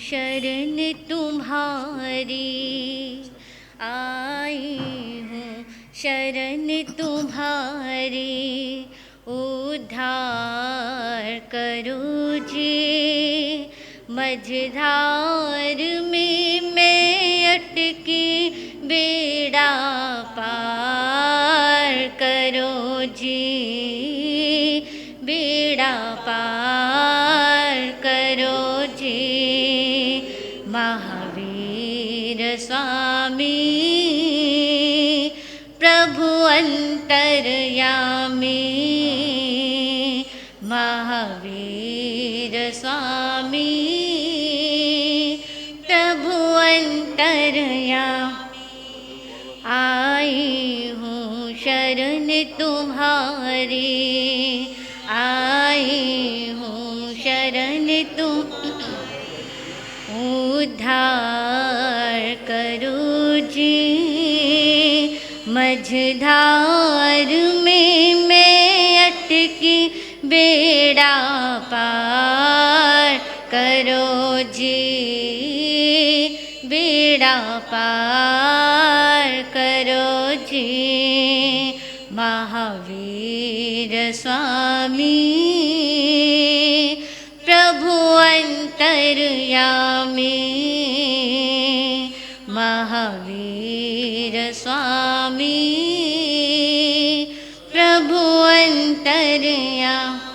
शरण तुम्हारी, आई हूँ शरण तुम्हारी, उद्धार करो जी। मझधार में मैं अटकी, बेड़ा पार करो जी, बेड़ा पार करो जी। महावीर स्वामी प्रभु अंतर्यामी, महावीर स्वामी प्रभु अंतर्यामी। आई हूँ शरण तुम्हारी, आई हूँ शरण तुम, उद्धार करो जी। मझधार में मैं अटकी, बेड़ा पार करो जी, बेड़ा पार करो जी। महावीर स्वामी प्रभु अंतर्यामी, महावीर स्वामी प्रभु अंतर्यामी।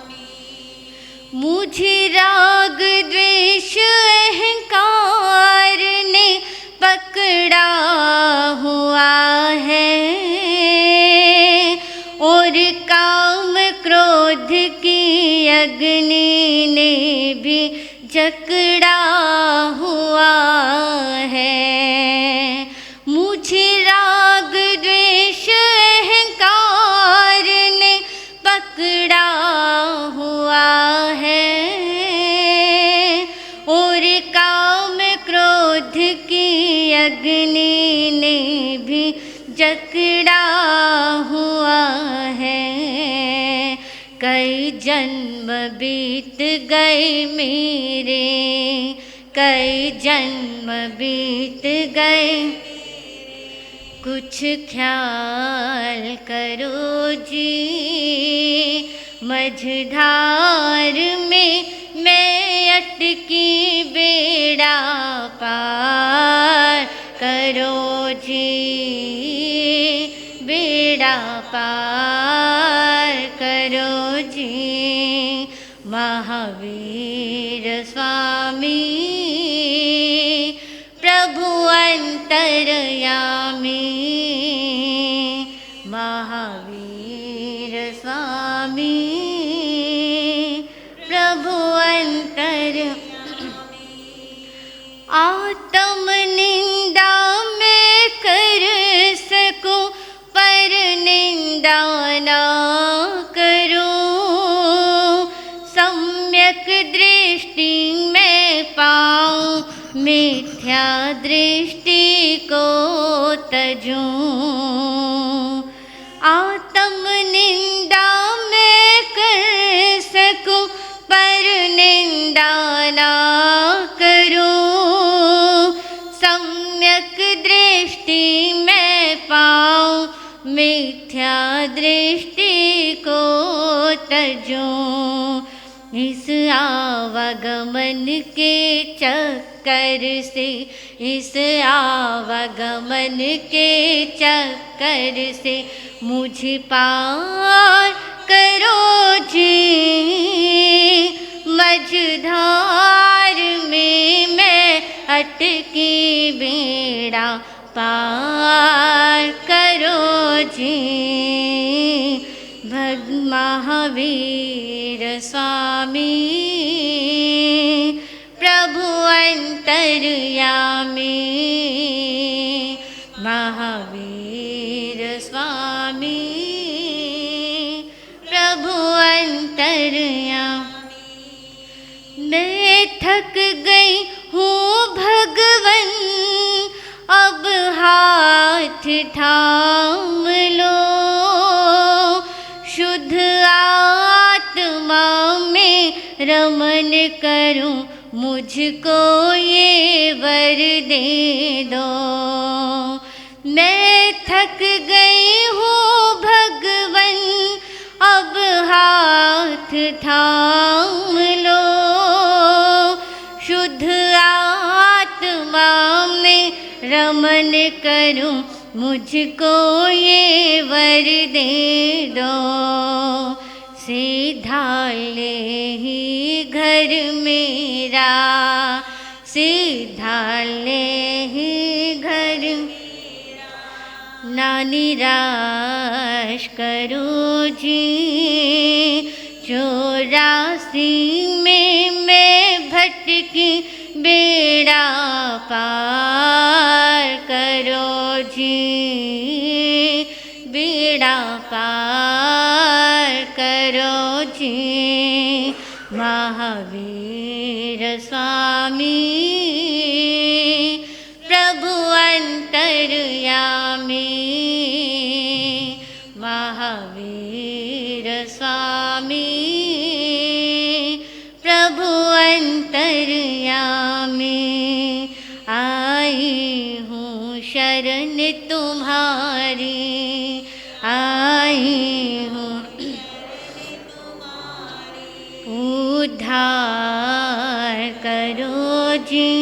मुझे राग द्वेष अहंकार ने पकड़ा हुआ है, और काम क्रोध की अग्नि ने भी जकड़ा हुआ है। मुझे राग द्वेष अहंकार ने पकड़ा हुआ है, और काम क्रोध की अग्नि ने भी जकड़ा हुआ है। कई जन्म बीत गए मेरे, कई जन्म बीत गए, कुछ ख्याल करो जी। मझधार में मैं अटकी, बेड़ा पार करो जी, बेड़ा पार करो जी। महावीर स्वामी प्रभु अंतर्यामी, महावीर स्वामी प्रभु अंतर्यामी। आत्म निंदा मैं कर सकूं, पर निंदा ना करूं। सम्यक दृष्टि में पाऊं, मिथ्या दृष्टि को तजूं। आत्म निंदा मैं कर सकूं, पर निंदा ना करूं। सम्यक दृष्टि में पाऊं, मिथ्या दृष्टि को तजूं। इस आवागमन के चक्कर से, इस आवागमन के चक्कर से मुझे पार करो जी। मझधार में मैं अटकी, बेड़ा पार करो जी। महावीर स्वामी प्रभु अंतर्यामी, महावीर स्वामी प्रभु अंतर्यामी। मैं थक गई हूँ भगवन, अब हाथ थाम लो। शुद्ध आत्मा में रमन करूं मुझको ये वर दे दो। मैं थक गई हूँ भगवन अब हाथ थाम लो। शुद्ध आत्मा में रमन करूं मुझको ये वर दे दो। सीधा ले ही घर मेरा, सीधा ले ही घर मेरा, ना निराश करो जी। 84 में मैं भटकी बेड़ा पार करो जी, बेड़ा पार करो जी। महावीर स्वामी प्रभु अंतर्यामी, महावीर स्वामी प्रभु अंतर्यामी। आई हूँ शरण तुम्हारी, आई हूँ उद्धार करो जी।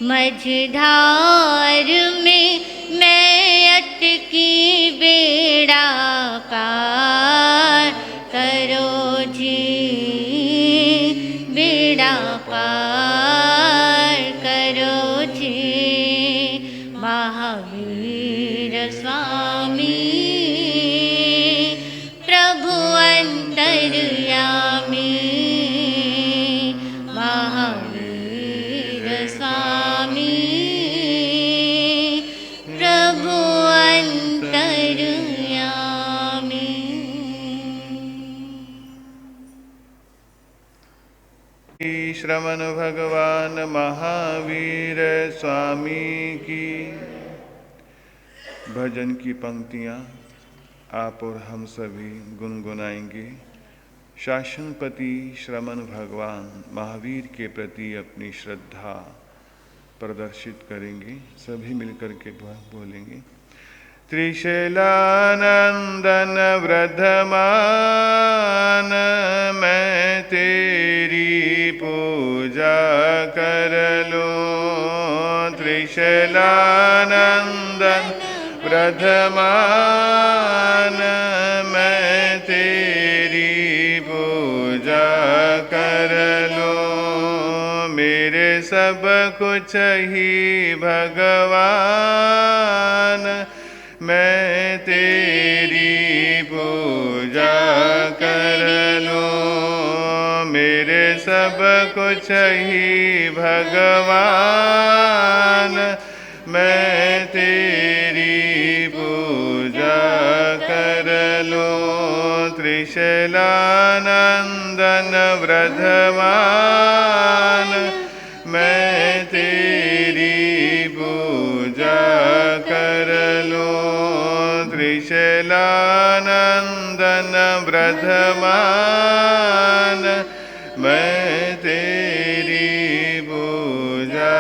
मझधार में मैं अटकी बेड़ा पार करो जी, बेड़ा पार करो जी। महावीर स्वामी प्रभु अंतर्यामी, महावीर स्वामी प्रभु अंतर्यामी। श्रवण भगवान महावीर स्वामी की। भजन की पंक्तियाँ आप और हम सभी गुनगुनाएंगे। शासनपति श्रवण भगवान महावीर के प्रति अपनी श्रद्धा प्रदर्शित करेंगे। सभी मिलकर के बोलेंगे। त्रिशैलानंदन वृद्धमान मैं तेरी पूजा कर लूं। त्रिशैलानंदन वृद्धमान मैं तेरी पूजा कर लूं। मेरे सब कुछ ही भगवान मैं तेरी पूजा कर लूं। मेरे सब कुछ ही भगवान मैं तेरी पूजा कर लूं। त्रिशैलानंदन वृद्धमान मैं तेरी पूजा कर लूं। त्रिशैलानंदन वृद्धमान मैं तेरी पूजा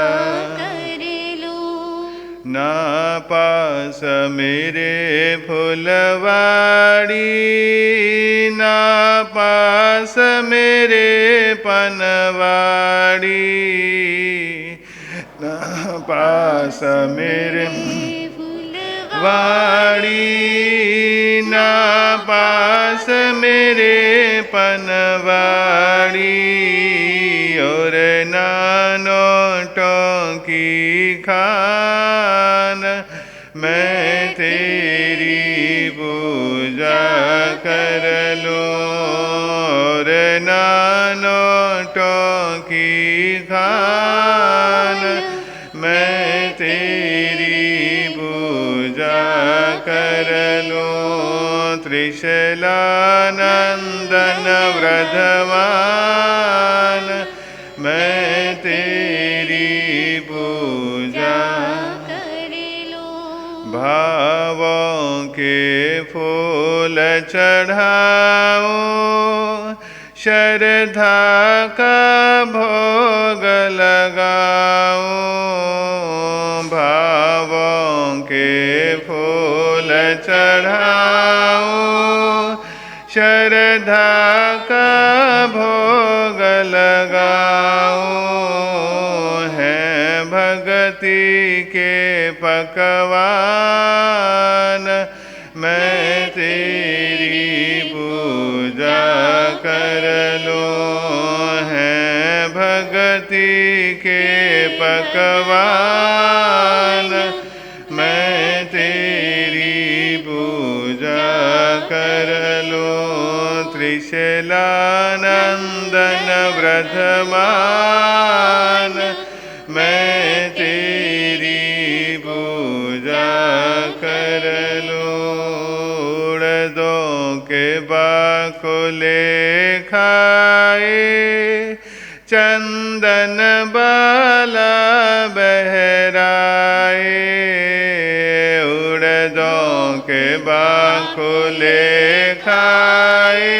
कर लूं। ना पास मेरे फुलवाड़ी, ना पास मेरे पनवाड़ी, ना पास मेरे वाड़ी, ना पास मेरे पनवाड़ी। और ना नोटों की खान मैं तेरी पूजा कर लूं। और ना नोटों की खान मैं तेरी पूजा कर लूं। त्रिशैलानंदन वृद्धमान मैं तेरी पूजा कर लूं। भावों के फूल चढ़ाऊं, श्रद्धा का भोग लगाओ, भावों के फूल चढ़ाओ। श्रद्धा का भोग लगाओ, है भक्ति के पकवान, मैं तेरी पूजा कर लूं। है भक्ति के पकवान, मैं तेरी पूजा कर लूं। त्रिशैलानंदन वर्धमान, मैं तेरी पूजा कर लूं। उड़दों के बाकुले खाए, चंदन बाला बहराए। उड़दों के बाकुले खाए,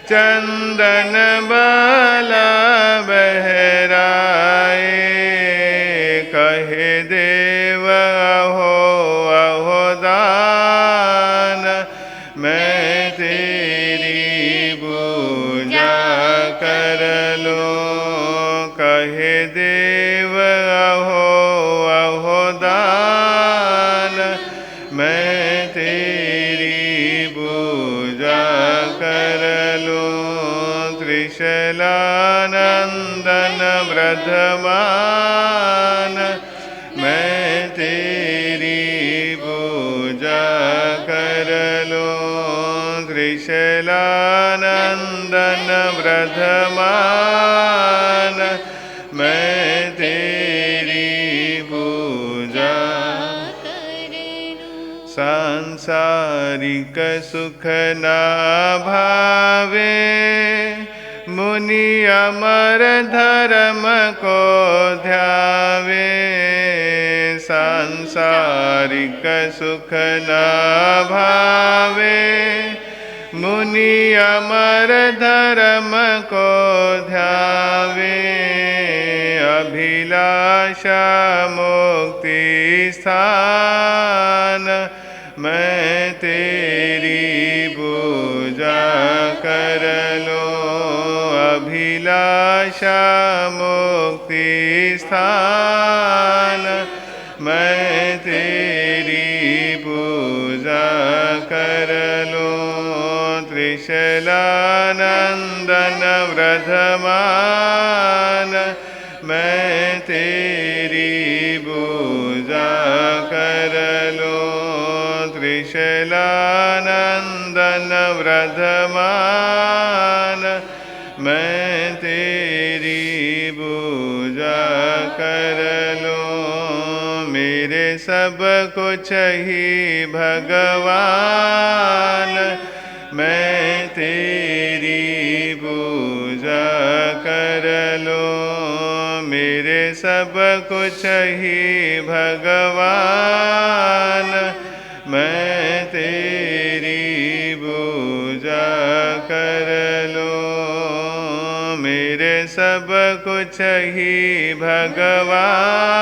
चंदन बाला बहराए। कहे देव अहो अहो दान, मैं तेरी पूजा कर लूं। कहे देव अहो अहो दान, मैं तेरी पूजा कर लूं। त्रिशैलानंदन वर्धमान, मैं तेरी पूजा कर लूं। त्रिशैलानंदन वर्धमान, मैं तेरी पूजा कर लूं। सांसारिक सुख ना भावे, मुनि अमर धर्म को ध्यावे। सांसारिक सुख ना भावे, मुनि अमर धर्म को ध्यावे। अभिलाषा मुक्ति स्थान, मैं तेरी पूजा कर लूं। अभिलाषा मुक्ति स्थान, मैं तेरी पूजा कर लूं। त्रिशैलानंदन वर्धमान, मैं तेरी पूजा कर लूं। त्रिशैलानंदन वर्धमान, मैं तेरी पूजा कर लूं। मेरे सब कुछ ही भगवान, मैं तेरी पूजा कर लूं। मेरे सब कुछ ही भगवान, मैं तेरी पूजा कर लूं। मेरे सब कुछ ही भगवान,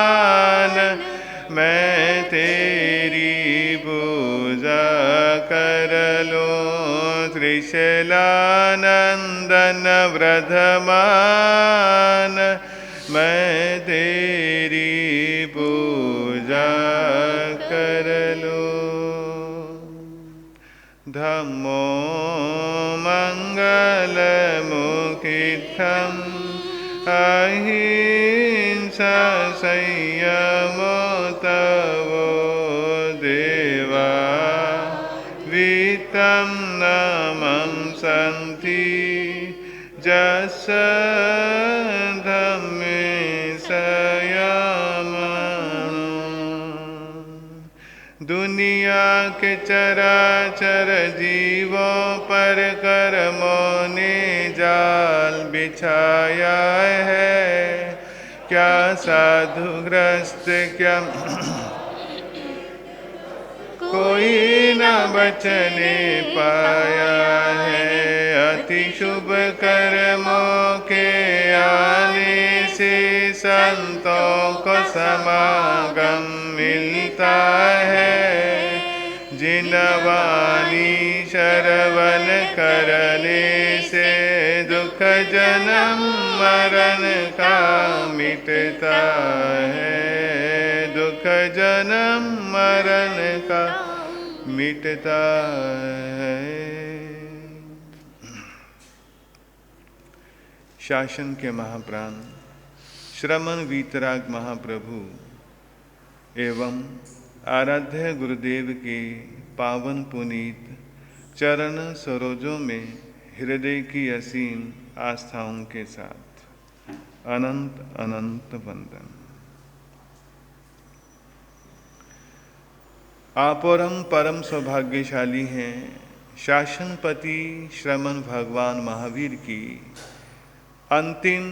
मैं तेरी पूजा कर लूं। त्रिशैलानंदन वर्धमान, मैं तेरी पूजा कर लूं। धम्मो मंगलमुखितं, अहिंसा संयमो तवो देवा, वित्तं नमं सन्ति जस्स धम्मे संयमनो। दुनिया के चराचर जीवों पर कर्मों ने जाल बिछाया है, क्या साधुग्रस्त क्या कोई न बचने पाया है। अति शुभ कर्मों के आने से संतों को समागम मिलता है। जिन वाणी श्रवण करने से दुख जन्म मरण का मिटता है। दुख जन्म मरण का मिटता है। शासन के महाप्राण श्रमण वीतराग महाप्रभु एवं आराध्य गुरुदेव के पावन पुनीत चरण सरोजों में हृदय की असीम आस्थाओं के साथ अनंत अनंत वंदन। आप और हम परम सौभाग्यशाली हैं। शासनपति श्रमण भगवान महावीर की अंतिम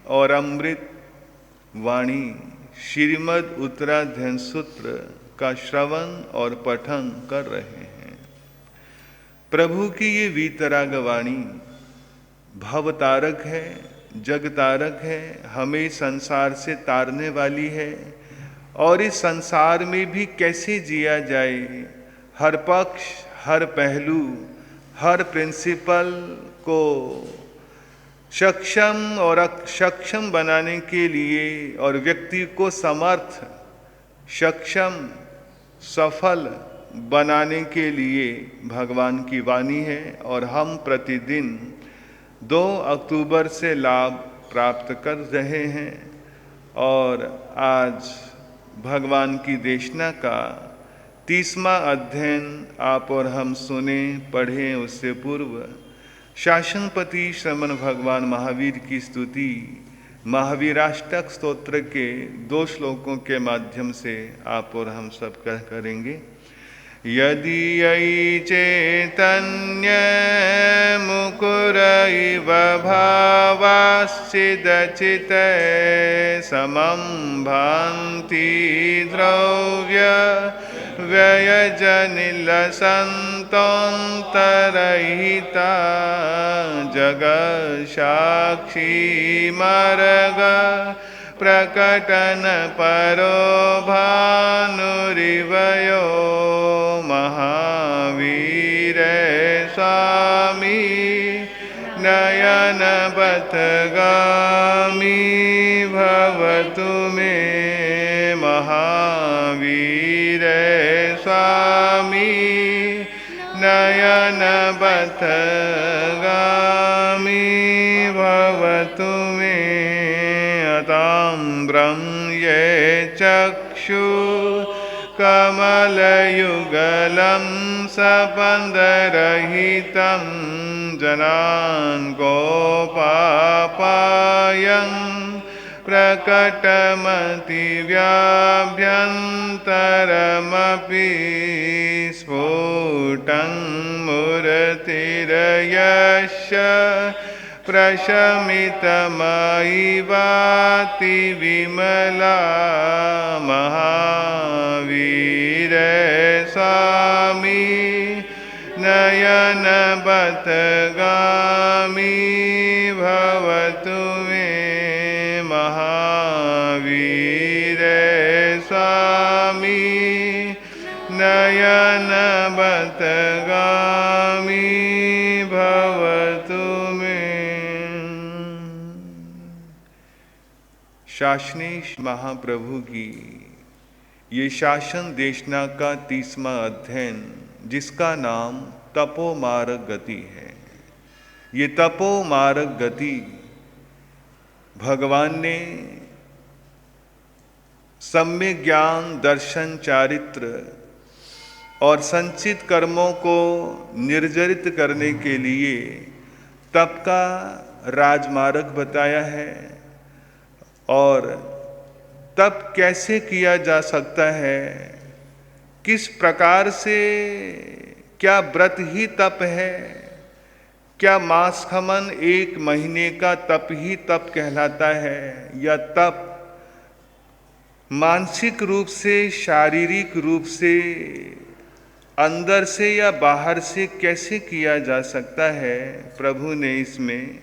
और अमृत वाणी श्रीमद् उत्तराध्ययन सूत्र का श्रवण और पठन कर रहे हैं। प्रभु की ये वीतराग वाणी भवतारक है, जगतारक है, हमें संसार से तारने वाली है। और इस संसार में भी कैसे जिया जाए, हर पक्ष, हर पहलू, हर प्रिंसिपल को सक्षम और अक्षम बनाने के लिए और व्यक्ति को समर्थ, सक्षम, सफल बनाने के लिए भगवान की वाणी है। और हम प्रतिदिन 2 अक्टूबर से लाभ प्राप्त कर रहे हैं। और आज भगवान की देशना का 30वां अध्ययन आप और हम सुने, पढ़ें। उससे पूर्व शासनपति श्रमण भगवान महावीर की स्तुति महावीराष्टक स्तोत्र के 2 श्लोकों के माध्यम से आप और हम सब करेंगे। यदि यि चैतन्य मुकुर इव भावाश्चिदचित समं भान्ति द्रव्य व्ययजनिलसन्तोऽन्तरहिता जगत्साक्षी मार्ग प्रकटन परो भानुरिवयो महावीर स्वामी नयनपथगामी भवतु मे महावीर स्वामी नयनपथगामी भवतु मे। ताम्रं ये चक्षु कमलयुगलं सपन्दरहितं जनाङ्गोपापायं प्रकटमतिव्याभ्यन्तरमपि स्फुटं मूर्तिर्यस्य प्रशमितमयि वाति विमला महावीर स्वामी नयनपथगामी भवतु मे महावीर स्वामी नयनपथगामी भवतु मे। शासनेश महाप्रभु की ये शासन देशना का 30वां अध्ययन, जिसका नाम तपोमार्ग गति है। ये तपोमार्ग गति भगवान ने सम्यक ज्ञान, दर्शन, चारित्र और संचित कर्मों को निर्जरित करने के लिए तप का राजमार्ग बताया है। और तप कैसे किया जा सकता है, किस प्रकार से, क्या व्रत ही तप है, क्या मास खमन 1 महीने का तप ही तप कहलाता है, या तप मानसिक रूप से, शारीरिक रूप से अंदर से या बाहर से कैसे किया जा सकता है। प्रभु ने इसमें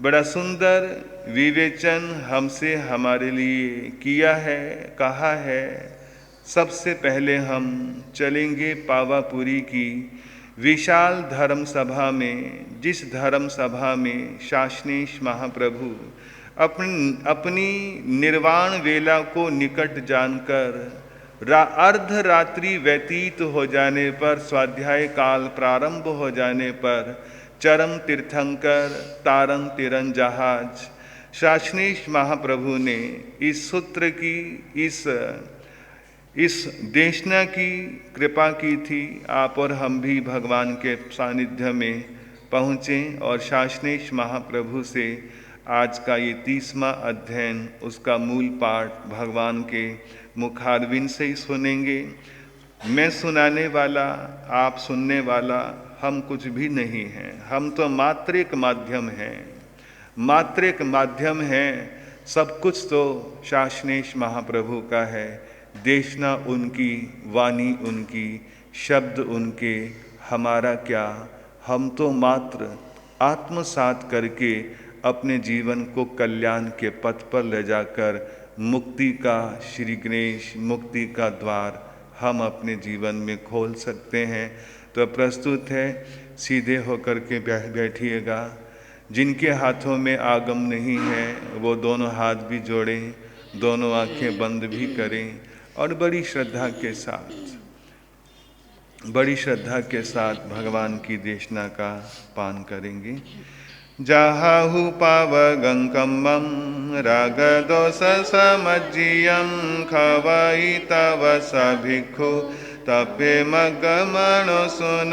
बड़ा सुंदर विवेचन हमसे हमारे लिए किया है, कहा है। सबसे पहले हम चलेंगे पावापुरी की विशाल धर्म सभा में, जिस धर्म सभा में शासनेश महाप्रभु अपनी निर्वाण वेला को निकट जानकर अर्धरात्रि व्यतीत हो जाने पर, स्वाध्याय काल प्रारंभ हो जाने पर, चरम तीर्थंकर तारन तिरन जहाज शासनेश महाप्रभु ने इस सूत्र की, इस देशना की कृपा की थी। आप और हम भी भगवान के सानिध्य में पहुँचें और शासनेश महाप्रभु से आज का ये 30वां अध्ययन, उसका मूल पाठ भगवान के मुखारविंद से ही सुनेंगे। मैं सुनाने वाला, आप सुनने वाला, हम कुछ भी नहीं हैं। हम तो मात्र एक माध्यम हैं, मात्र एक माध्यम हैं। सब कुछ तो शासनेश महाप्रभु का है। देशना उनकी, वाणी उनकी, शब्द उनके, हमारा क्या। हम तो मात्र आत्मसात करके अपने जीवन को कल्याण के पथ पर ले जाकर मुक्ति का, श्री गणेश मुक्ति का द्वार हम अपने जीवन में खोल सकते हैं। तो प्रस्तुत है, सीधे होकर के बैठिएगा। जिनके हाथों में आगम नहीं है वो दोनों हाथ भी जोड़ें, दोनों आंखें बंद भी करें और बड़ी श्रद्धा के साथ भगवान की देशना का पान करेंगे। जाहु पावगंकम्मं रागदोष समज्जियं खवाई तव सभिक्षु तपे मगमणो सुन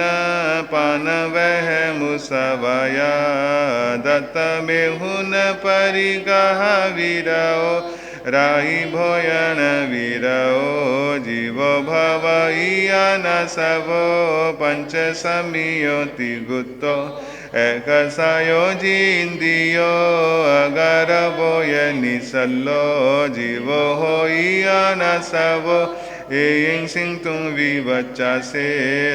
पान वह मुसवया दत्त मेहुन परिगह वीरओ राई भोयन वीरओ जीवो भवईयन सबो पंच समियोति गुत्तो एक सायोजी इंदियो अगर बोय निसल्लो जीवो होईयन सबो एयं सिंह तुम विवच्चा से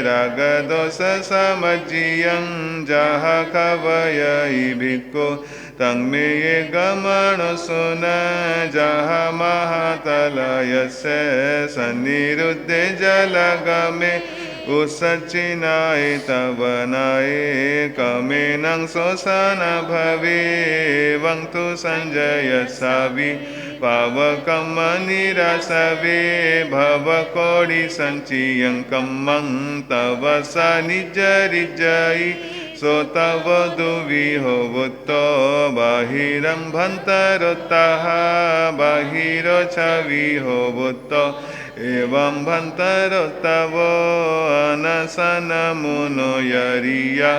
राग दोष समज्जियं जहा खवयई भिक्को तंग में ये गमन सुन जहा महातलय से सन्निरुद्ध जलगमे उसचिनाए तवनाए कमेनं शोषण भवे वंतु संजय सावि पावकम निरसवे भवकोडि संचियं कम्मं तव स निजरिजयि सो तव दुविहो वुत्तो बाहिरं भन्तरोत्तः बाहिरो छविहो वुत्तो एवं भन्तरोत्तवो अनसन मुनो यरिया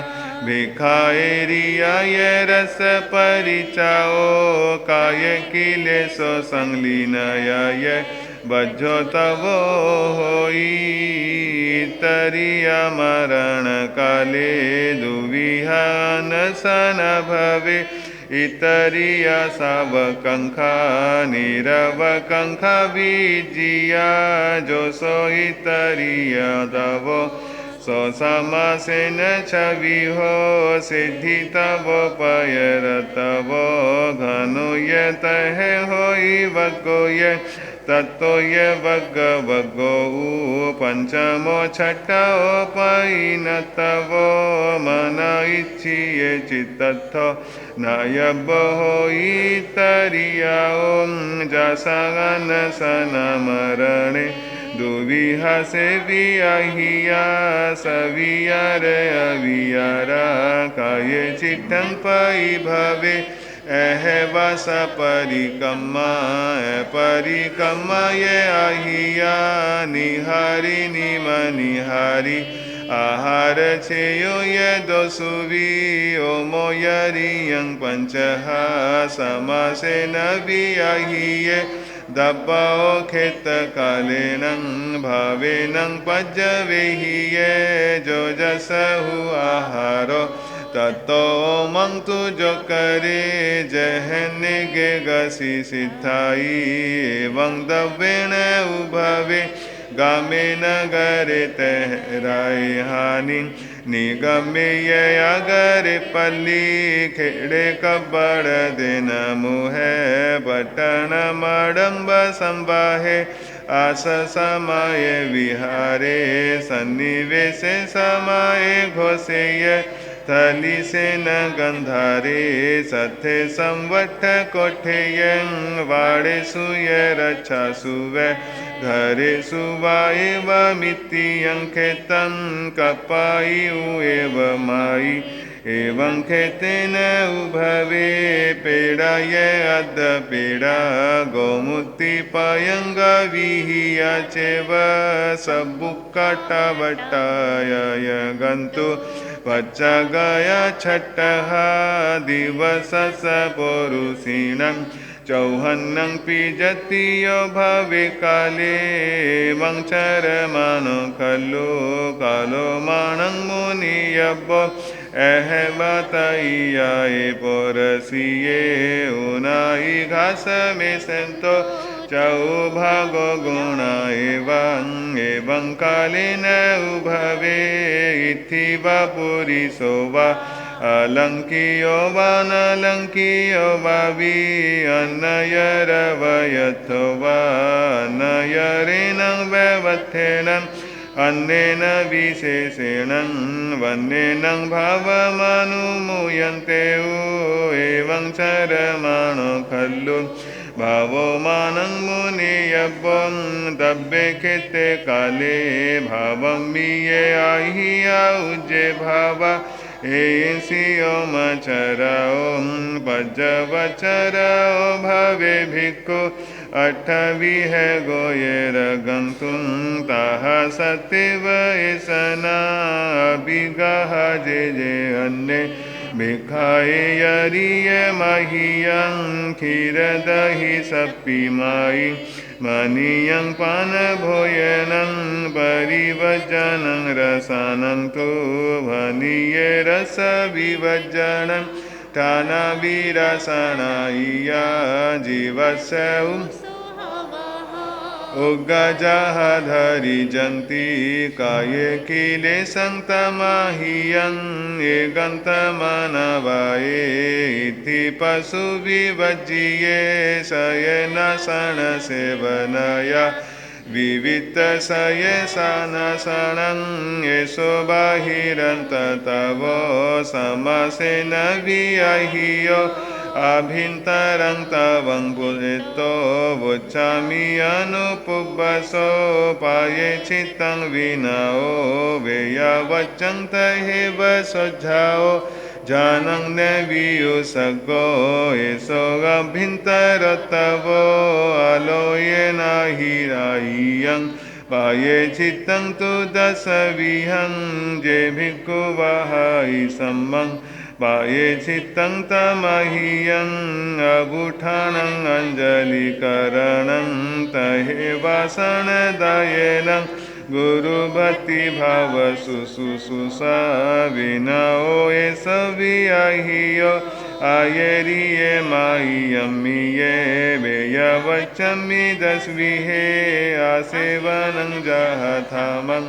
भिखाएरिया ये रस परिचाओ काय किलेशो संलीनया ये बज्जो तवो होई तरिया मरण काले दुविहान सन भवे इतरिया सावकंखा निरवकंखा बीजिया जो सो इतरिया दवो सो समासेन छवि हो सिद्धि तव पयर तव घनु ये तह होई वगो ये तत्तो ये वग वगो पंचमो छठो पैन तव मन इच्छिये चित्तथो नायब होई तरिया ओम जसगन सन मरणे दुविहा से विहिया सवियार अवियारा काये चिट्ठं पई भवे एहवास परिकम्मा परिकम्मा ये अहिया निहारी निमनिहारी आहार छेयो ये दोसुवी ओमो यरियं पंचहा समासे नबी अहिये दब्बाओ खेत कालेनं भावेनं पज्जवेहिये जो जसहु आहारो ततो मंतु जो करे जहने गे गसी सिद्धाई एवं दव्वेण उभवे गामे नगरे तहराए हानि निगमे अगर पल्ली खेड़े कब्बड़ दिन मुहे बटन मडम्ब संबाहे आस समय विहारे सन्निवेश समय घोषेय थली से न गंधारे सथे संवट कोठेयं वाड़े सुय रक्षा सुवे घरे सुवाए वमितियं खेतं कपाई एव माई एवं खेतेन उभवे पेड़ा ये अद पेड़ा गौमुक्ति पायंग विहिया चेव सबुक्कटवट्टाय गंतु पच्चा गया छठहा दिवस पुरुषिणं चौहन्नं पिजतियो भवे काले वंचरमानो खल्लो कालो मानं मुनियब्बो अहमतइयाए पोरसिए उनाई घास में संतो चौभागो गुणा एवं कालेन उभवे इति वा पुरिसो वा अलंकियो वा नलंकियो वा वि अन्नयरवयथो वा अन्नयरेणं व्यवथेनं अन्नेन विशेषेण वन्नेन भावमनुमूयन्ते एवं चरमाणो खल्लु भावो मानं मुनियब्बं दब्बे खेते काले भावं मिये आहिया उज्जे भावा एसियो मचराओ पज्जवचराओ भवे भिक्खु अठवी है गोयर गंतुं ताहा सत्यव ऐसना अभिगाह जे जे अन्ने भिखाए यरिय महियं खीर दही सप्पी माई मनीयं पान भोजनं परिवजनं रसानं तो भनीये रस विवजनं ठाना विरसनाइया जीवस्य उग्गजाः धरिजन्ति काये किले संतमाहियं एगन्तमनवाये इति पशु विवज्ये शयनसन सेवनया विवित शयसानसनं एषो बाहिरन्ततवो समसेन वियाहियो अभिन्तरं तवं पुरितो वुच्चामि अनुपुब्बसो पाये चित्तं विनाओ वेयावच्चं तहेव सोज्झाओ जानं न वियुसगो एषो अभिन्तरतवो आलोयेन हिरायं पाये चित्तं तु दशविहं जे भिक्खुवहाय सम्मं पाये चित्तं तमहियं अबुठानं अंजलिकरणं तहे वासनदायेनं गुरुभक्ति भाव सुसुसुसा विनाओ एष वियाहियो आयेरिये माय्यम्मिये वेयवच्चम्मि दस्विहे आसेवनं जहथामं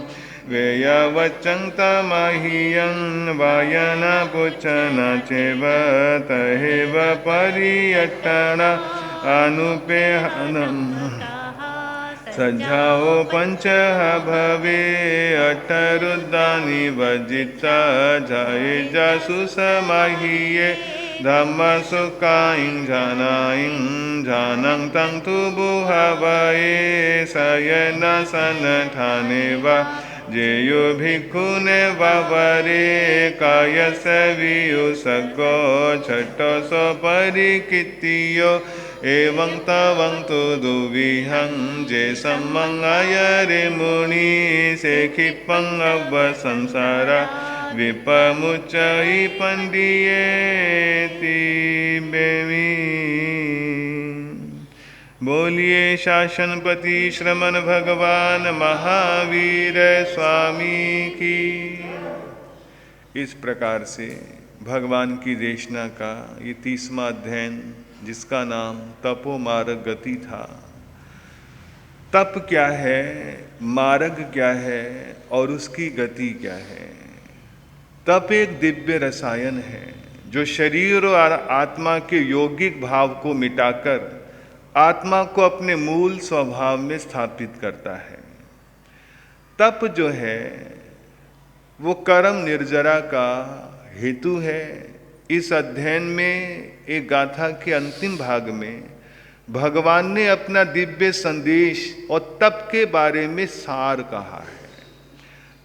वेयवच्चं तमहियं वायन पुच्छन चेव तहेव परियट्टन अनुपेहनं सज्जाओ पंचः भवे अठरुद्धानि वजिता जाये जासु समाहिये धम्मसुखां जानायं जानं तं तु बुहवये शयनसनठाने वा जेयो भिक्खुने वावरे कायस वियुसगो छट्टसो परिकितियो एवं तवं तु दुविहं जे सम्मं आयरे मुनि से क्षिपं अव संसारा विपमुच्चै पंडियेति बेमी। बोलिए शासनपति श्रमण भगवान महावीर स्वामी की। इस प्रकार से भगवान की देशना का ये 30वां अध्ययन, जिसका नाम तपोमार्ग गति था, तप क्या है, मार्ग क्या है और उसकी गति क्या है। तप एक दिव्य रसायन है जो शरीर और आत्मा के यौगिक भाव को मिटाकर आत्मा को अपने मूल स्वभाव में स्थापित करता है। तप जो है वो कर्म निर्जरा का हेतु है। इस अध्ययन में एक गाथा के अंतिम भाग में भगवान ने अपना दिव्य संदेश और तप के बारे में सार कहा है।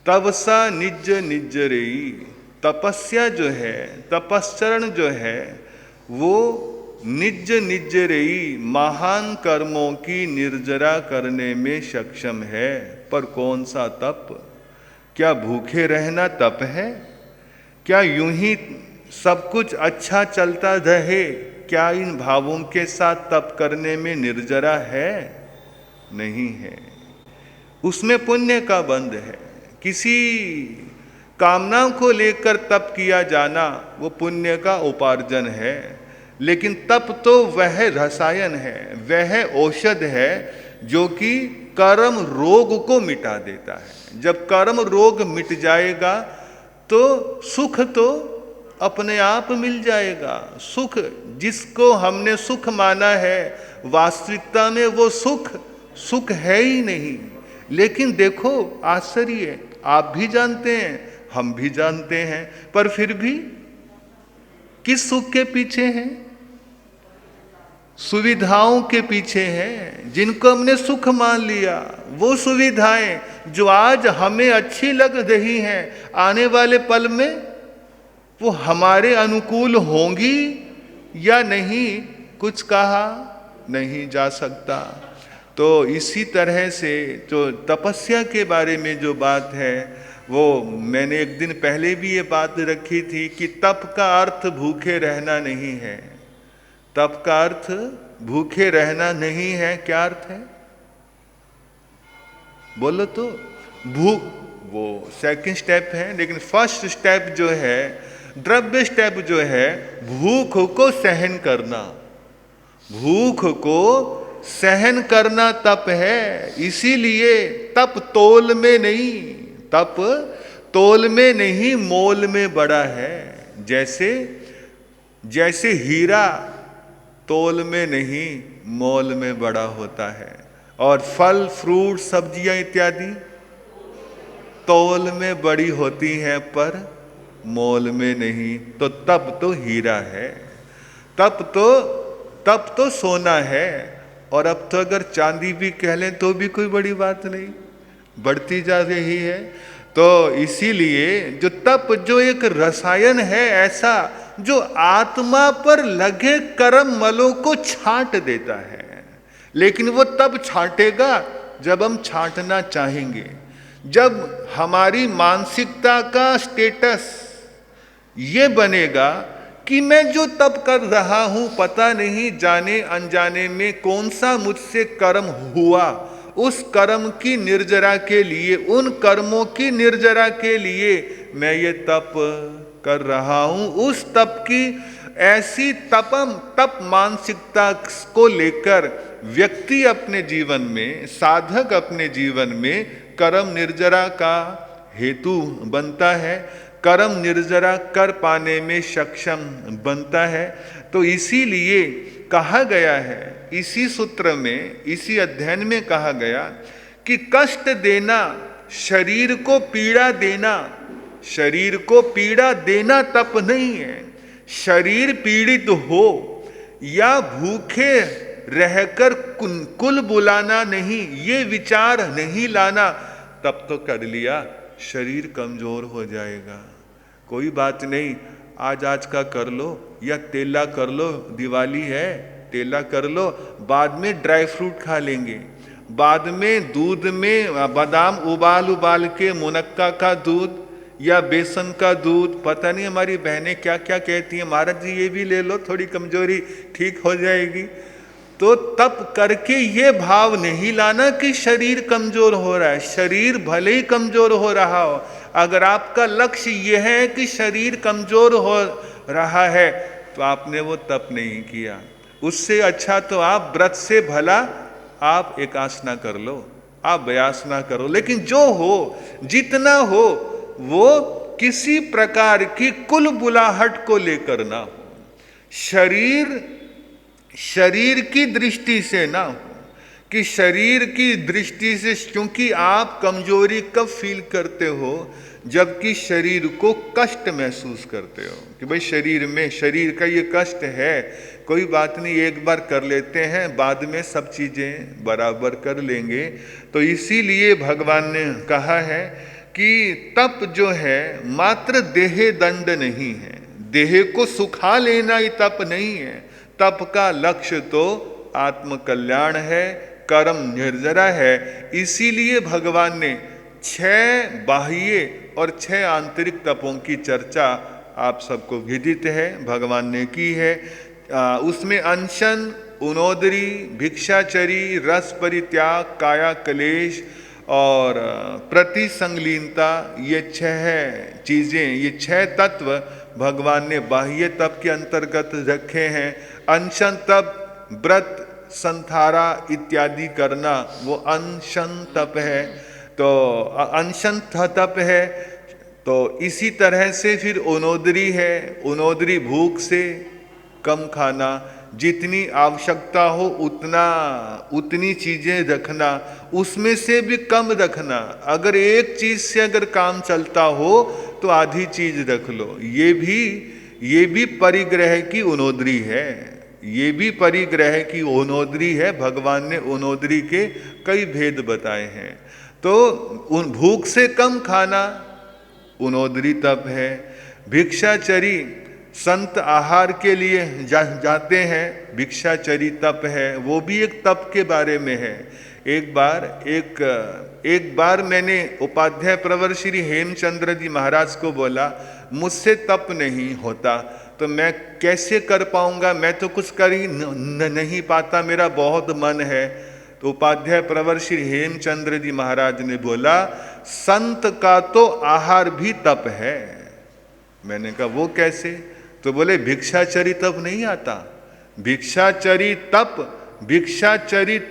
तपसा निज निज रेई, तपस्या जो है, तपश्चरण जो है वो निज निज रेई महान कर्मों की निर्जरा करने में सक्षम है। पर कौन सा तप? क्या भूखे रहना तप है? क्या यूं ही सब कुछ अच्छा चलता रहे, क्या इन भावों के साथ तप करने में निर्जरा है? नहीं है। उसमें पुण्य का बंध है। किसी कामनाओं को लेकर तप किया जाना वो पुण्य का उपार्जन है, लेकिन तप तो वह रसायन है, वह औषध है जो कि कर्म रोग को मिटा देता है। जब कर्म रोग मिट जाएगा तो सुख तो अपने आप मिल जाएगा। सुख जिसको हमने सुख माना है, वास्तविकता में वो सुख है ही नहीं। लेकिन देखो आश्चर्य, आप भी जानते हैं, हम भी जानते हैं, पर फिर भी किस सुख के पीछे हैं? सुविधाओं के पीछे हैं, जिनको हमने सुख मान लिया। वो सुविधाएं जो आज हमें अच्छी लग रही हैं, आने वाले पल में वो हमारे अनुकूल होंगी या नहीं, कुछ कहा नहीं जा सकता। तो इसी तरह से जो तपस्या के बारे में जो बात है, वो मैंने एक दिन पहले भी ये बात रखी थी कि तप का अर्थ भूखे रहना नहीं है। तप का अर्थ भूखे रहना नहीं है। क्या अर्थ है बोलो तो? भूख वो सेकंड स्टेप है, लेकिन फर्स्ट स्टेप जो है, द्रव्य स्टेप जो है, भूख को सहन करना। भूख को सहन करना तप है। इसीलिए तप तोल में नहीं, तप तोल में नहीं मोल में बड़ा है। जैसे हीरा तोल में नहीं मोल में बड़ा होता है, और फल फ्रूट सब्जियां इत्यादि तोल में बड़ी होती हैं पर मोल में नहीं। तो तप तो हीरा है, तप तो सोना है। और अब तो अगर चांदी भी कह लें तो भी कोई बड़ी बात नहीं, बढ़ती जा रही है। तो इसीलिए जो तप जो एक रसायन है ऐसा, जो आत्मा पर लगे कर्म मलों को छांट देता है। लेकिन वो तब छांटेगा जब हम छांटना चाहेंगे, जब हमारी मानसिकता का स्टेटस ये बनेगा कि मैं जो तप कर रहा हूं, पता नहीं जाने अनजाने में कौन सा मुझसे कर्म हुआ, उस कर्म की निर्जरा के लिए, उन कर्मों की निर्जरा के लिए मैं ये तप कर रहा हूं। उस तप की ऐसी तप मानसिकता को लेकर व्यक्ति अपने जीवन में, साधक अपने जीवन में कर्म निर्जरा का हेतु बनता है, कर्म निर्जरा कर पाने में सक्षम बनता है। तो इसीलिए कहा गया है, इसी सूत्र में, इसी अध्ययन में कहा गया कि कष्ट देना, शरीर को पीड़ा देना, शरीर को पीड़ा देना तप नहीं है। शरीर पीड़ित हो या भूखे रहकर कुल बुलाना नहीं, ये विचार नहीं लाना, तब तो कर लिया, शरीर कमजोर हो जाएगा। कोई बात नहीं, आज का कर लो या तेला कर लो, दिवाली है तेला कर लो, बाद में ड्राई फ्रूट खा लेंगे, बाद में दूध में बादाम उबाल के, मुनक्का का दूध या बेसन का दूध, पता नहीं हमारी बहनें क्या क्या कहती हैं, महाराज जी ये भी ले लो, थोड़ी कमजोरी ठीक हो जाएगी। तो तप करके ये भाव नहीं लाना कि शरीर कमजोर हो रहा है। शरीर भले ही कमजोर हो रहा हो, अगर आपका लक्ष्य यह है कि शरीर कमजोर हो रहा है तो आपने वो तप नहीं किया। उससे अच्छा तो आप व्रत से भला आप एकासना कर लो, आप व्यासना करो, लेकिन जो हो जितना हो वो किसी प्रकार की कुल बुलाहट को लेकर ना हो, शरीर की दृष्टि से ना हो, कि शरीर की दृष्टि से, क्योंकि आप कमजोरी कब फील करते हो, जबकि शरीर को कष्ट महसूस करते हो कि भाई शरीर का ये कष्ट है, कोई बात नहीं, एक बार कर लेते हैं, बाद में सब चीजें बराबर कर लेंगे। तो इसीलिए भगवान ने कहा है कि तप जो है मात्र देह दंड नहीं है, देह को सुखा लेना ही तप नहीं है। तप का लक्ष्य तो आत्म कल्याण है, कर्म निर्जरा है। इसीलिए भगवान ने 6 बाह्य और 6 आंतरिक तपों की चर्चा आप सबको विदित है, भगवान ने की है। उसमें अनशन, उनोदरी, भिक्षाचरी, रस परित्याग, काया क्लेश और प्रतिसंगलीनता, ये 6 चीजें, ये 6 तत्व भगवान ने बाह्य तप के अंतर्गत रखे हैं। अनशन तप, व्रत, संथारा इत्यादि करना, वो अनशन तप है। तो अनशन तप है। तो इसी तरह से फिर उनोदरी है, उनोदरी भूख से कम खाना, जितनी आवश्यकता हो उतनी चीजें रखना, उसमें से भी कम रखना। अगर एक चीज से अगर काम चलता हो तो आधी चीज रख लो। ये भी परिग्रह की उनोदरी है, ये भी परिग्रह की ओनोदरी है। भगवान ने ओनोदरी के कई भेद बताए हैं। तो उन भूख से कम खाना ओनोदरी तप है। भिक्षाचरी, संत आहार के लिए जाते हैं, भिक्षाचरी तप है, वो भी एक तप के बारे में है। एक बार मैंने उपाध्याय प्रवर श्री हेमचंद्र जी महाराज को बोला, मुझसे तप नहीं होता, तो मैं कैसे कर पाऊंगा, मैं तो कुछ कर ही नहीं पाता, मेरा बहुत मन है। तो उपाध्याय प्रवर श्री हेमचंद्र जी महाराज ने बोला, संत का तो आहार भी तप है। मैंने कहा वो कैसे? तो बोले भिक्षाचरी तप नहीं आता। भिक्षाचरी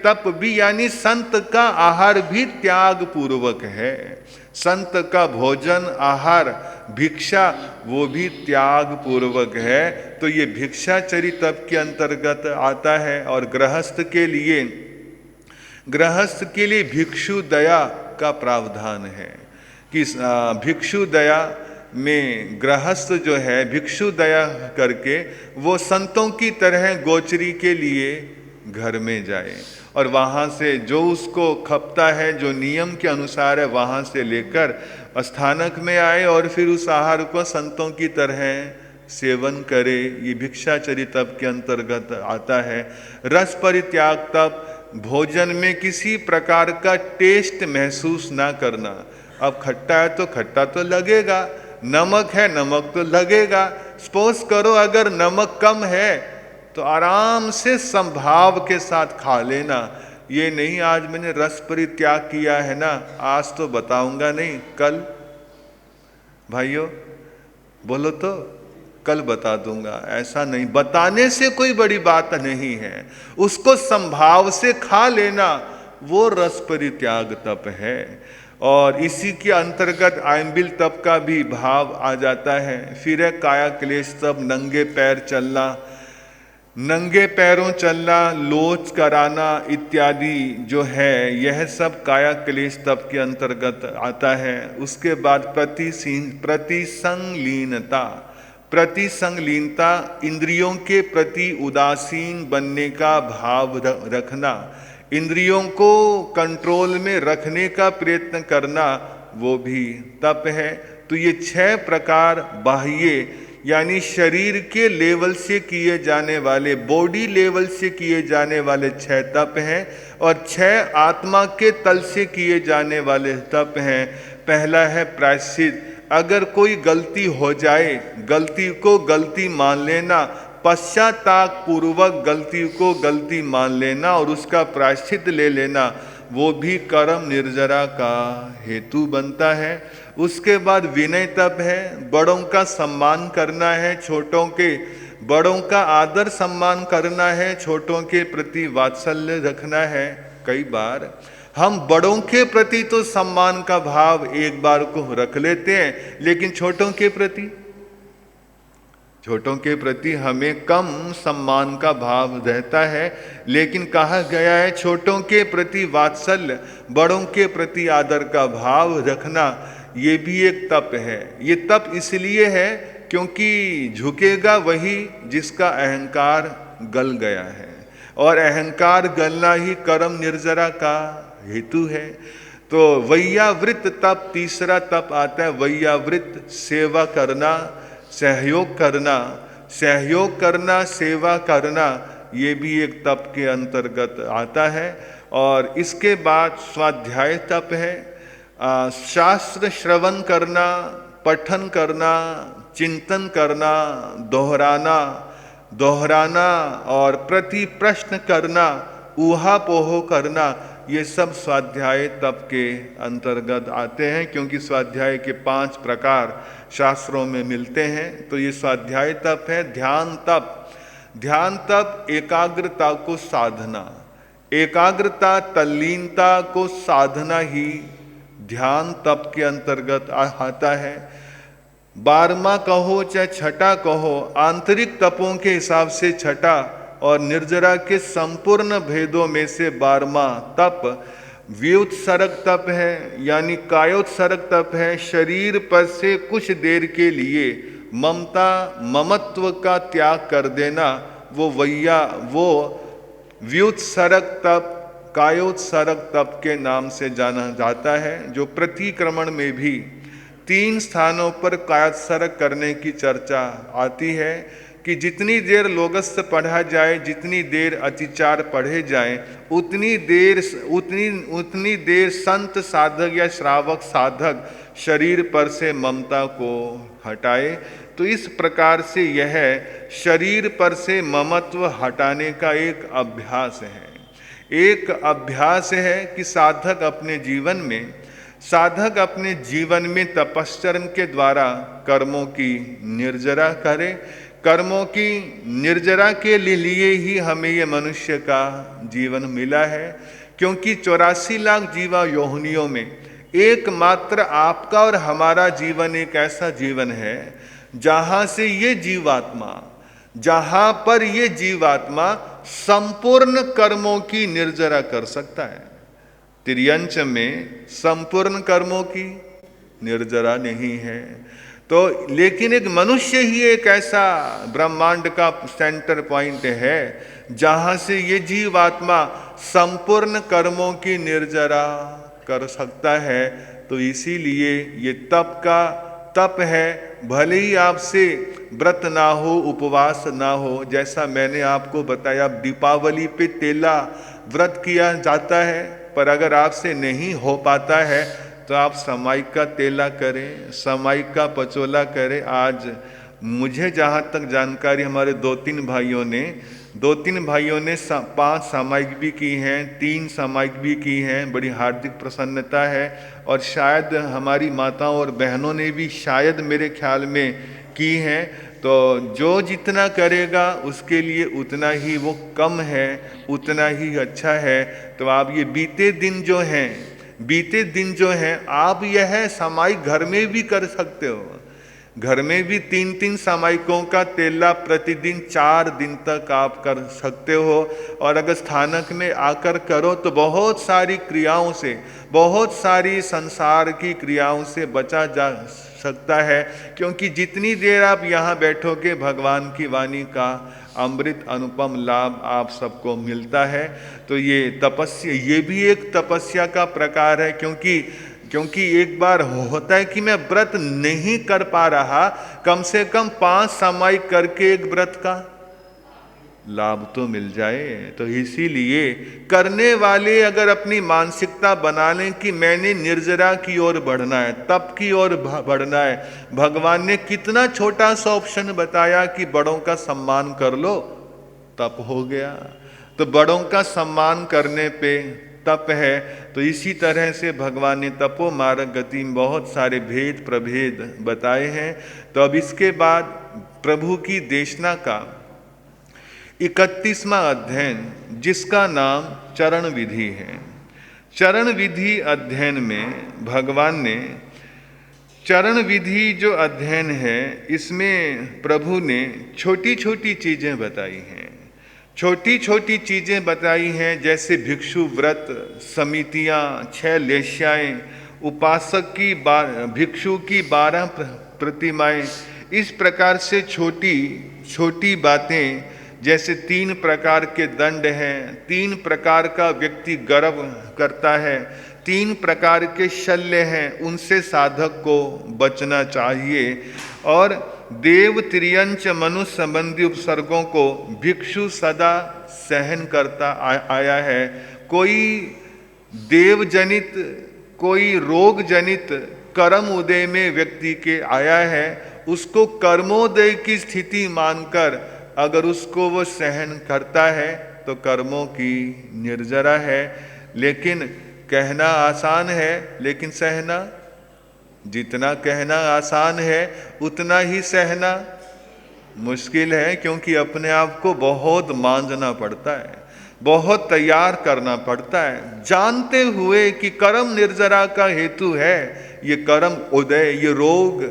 तप भी यानी संत का आहार भी त्याग पूर्वक है। संत का भोजन, आहार, भिक्षा, वो भी त्याग पूर्वक है। तो ये भिक्षाचरी तप के अंतर्गत आता है। और गृहस्थ के लिए भिक्षु दया का प्रावधान है कि भिक्षु दया में गृहस्थ जो है भिक्षु दया करके वो संतों की तरह गोचरी के लिए घर में जाए और वहाँ से जो उसको खपता है, जो नियम के अनुसार है, वहाँ से लेकर स्थानक में आए और फिर उस आहार को संतों की तरह सेवन करे। ये भिक्षाचरी तप के अंतर्गत आता है। रस परित्याग तप, भोजन में किसी प्रकार का टेस्ट महसूस ना करना। अब खट्टा है तो खट्टा तो लगेगा, नमक है नमक तो लगेगा। सपोज करो अगर नमक कम है तो आराम से संभाव के साथ खा लेना। ये नहीं आज मैंने रस परित्याग किया है ना, आज तो बताऊंगा नहीं, कल। भाइयों बोलो तो कल बता दूंगा, ऐसा नहीं। बताने से कोई बड़ी बात नहीं है, उसको संभाव से खा लेना, वो रस परित्याग तप है। और इसी के अंतर्गत आयम्बिल तप का भी भाव आ जाता है। फिर है काया क्लेश तप, नंगे पैर चलना, नंगे पैरों चलना, लोच कराना इत्यादि जो है, यह सब काया क्लेश तप के अंतर्गत आता है। उसके बाद प्रतिसंगलीनता, इंद्रियों के प्रति उदासीन बनने का भाव रखना, इंद्रियों को कंट्रोल में रखने का प्रयत्न करना, वो भी तप है। तो ये 6 प्रकार बाह्य यानी शरीर के लेवल से किए जाने वाले, बॉडी लेवल से किए जाने वाले 6 तप हैं और 6 आत्मा के तल से किए जाने वाले तप हैं। पहला है प्रायश्चित। अगर कोई गलती हो जाए, गलती को गलती मान लेना, पश्चाताप पूर्वक गलती को गलती मान लेना और उसका प्रायश्चित ले लेना, वो भी कर्म निर्जरा का हेतु बनता है। उसके बाद विनय तप है, बड़ों का सम्मान करना है, बड़ों का आदर सम्मान करना है, छोटों के प्रति वात्सल्य रखना है, कई बार हम बड़ों के प्रति तो सम्मान का भाव एक बार को रख लेते हैं, लेकिन छोटों के प्रति हमें कम सम्मान का भाव रहता है। लेकिन कहा गया है छोटों के प्रति वात्सल्य, बड़ों के प्रति आदर का भाव रखना, ये भी एक तप है। ये तप इसलिए है क्योंकि झुकेगा वही जिसका अहंकार गल गया है, और अहंकार गलना ही कर्म निर्जरा का हेतु है। तो वैयावृत तप, तीसरा तप आता है वैयावृत, सेवा करना, सहयोग करना, सेवा करना, ये भी एक तप के अंतर्गत आता है। और इसके बाद स्वाध्याय तप है, शास्त्र श्रवण करना, पठन करना, चिंतन करना, दोहराना और प्रति प्रश्न करना, ऊहापोह करना, ये सब स्वाध्याय तप के अंतर्गत आते हैं। क्योंकि स्वाध्याय के 5 प्रकार शास्त्रों में मिलते हैं। तो ये स्वाध्याय तप है। ध्यान तप एकाग्रता को साधना, एकाग्रता तल्लीनता को साधना ही ध्यान तप के अंतर्गत आता है। 12वां कहो चाहे छठा कहो, आंतरिक तपों के हिसाब से छठा और निर्जरा के संपूर्ण भेदों में से 12वां तप व्युत्सर्ग तप है, यानी कायोत्सर्ग तप है। शरीर पर से कुछ देर के लिए ममत्व का त्याग कर देना, वो व्युत्सर्ग तप, कायोत्सर्ग तप के नाम से जाना जाता है। जो प्रतिक्रमण में भी 3 स्थानों पर कायोत्सर्ग करने की चर्चा आती है कि जितनी देर लोगस्थ पढ़ा जाए, जितनी देर अतिचार पढ़े जाए, उतनी देर संत साधक या श्रावक साधक शरीर पर से ममता को हटाए। तो इस प्रकार से यह शरीर पर से ममत्व हटाने का एक अभ्यास है। एक अभ्यास है कि साधक अपने जीवन में तपश्चर्या के द्वारा कर्मों की निर्जरा करे। कर्मों की निर्जरा के लिए ही हमें ये मनुष्य का जीवन मिला है। क्योंकि 84 लाख जीवा योनियों में एकमात्र आपका और हमारा जीवन एक ऐसा जीवन है जहां पर ये जीवात्मा संपूर्ण कर्मों की निर्जरा कर सकता है। तिर्यंच में संपूर्ण कर्मों की निर्जरा नहीं है। तो लेकिन एक मनुष्य ही एक ऐसा ब्रह्मांड का सेंटर पॉइंट है जहां से ये जीवात्मा संपूर्ण कर्मों की निर्जरा कर सकता है। तो इसीलिए ये तप है। भले ही आपसे व्रत ना हो, उपवास ना हो, जैसा मैंने आपको बताया दीपावली पे तेला व्रत किया जाता है, पर अगर आपसे नहीं हो पाता है तो आप सामायिक का तेला करें, सामायिक का पचोला करें। आज मुझे जहाँ तक जानकारी हमारे 2-3 भाइयों ने 5 सामायिक भी की हैं, 3 सामायिक भी की हैं। बड़ी हार्दिक प्रसन्नता है। और शायद हमारी माताओं और बहनों ने भी शायद मेरे ख्याल में की हैं। तो जो जितना करेगा उसके लिए उतना ही वो कम है, उतना ही अच्छा है। तो आप ये बीते दिन जो हैं आप यह सामायिक घर में भी कर सकते हो। घर में भी 3-3 सामायिकों का तेला प्रतिदिन 4 दिन तक आप कर सकते हो। और अगर स्थानक में आकर करो तो बहुत सारी क्रियाओं से, बहुत सारी संसार की क्रियाओं से बचा जा सकता है। क्योंकि जितनी देर आप यहाँ बैठोगे भगवान की वाणी का अमृत अनुपम लाभ आप सबको मिलता है। तो ये तपस्या, ये भी एक तपस्या का प्रकार है। क्योंकि एक बार होता है कि मैं व्रत नहीं कर पा रहा, कम से कम 5 सामायिक करके एक व्रत का लाभ तो मिल जाए। तो इसीलिए करने वाले अगर अपनी मानसिकता बना लें कि मैंने निर्जरा की ओर बढ़ना है, तप की ओर बढ़ना है। भगवान ने कितना छोटा सा ऑप्शन बताया कि बड़ों का सम्मान कर लो, तप हो गया। तो बड़ों का सम्मान करने पे तप है। तो इसी तरह से भगवान ने तपो मार्ग गति में बहुत सारे भेद प्रभेद बताए हैं। तो अब इसके बाद प्रभु की देशना का 31वां अध्ययन, जिसका नाम चरण विधि है। चरण विधि अध्ययन में भगवान ने चरण विधि जो अध्ययन है, इसमें प्रभु ने छोटी छोटी चीजें बताई हैं। छोटी छोटी चीजें बताई हैं, जैसे भिक्षु व्रत, समितियां, 6 लेश्याएं, उपासक की भिक्षु की 12 प्रतिमाएं। इस प्रकार से छोटी छोटी बातें, जैसे 3 प्रकार के दंड हैं, 3 प्रकार का व्यक्ति गर्व करता है, 3 प्रकार के शल्य हैं, उनसे साधक को बचना चाहिए। और देव त्रियंच मनुष्य संबंधी उपसर्गों को भिक्षु सदा सहन करता आया है। कोई देव जनित, कोई रोग जनित कर्म उदय में व्यक्ति के आया है, उसको कर्मोदय की स्थिति मानकर अगर उसको वो सहन करता है तो कर्मों की निर्जरा है। लेकिन कहना आसान है, लेकिन सहना, जितना कहना आसान है उतना ही सहना मुश्किल है, क्योंकि अपने आप को बहुत मांझना पड़ता है, बहुत तैयार करना पड़ता है, जानते हुए कि कर्म निर्जरा का हेतु है ये कर्म उदय, ये रोग,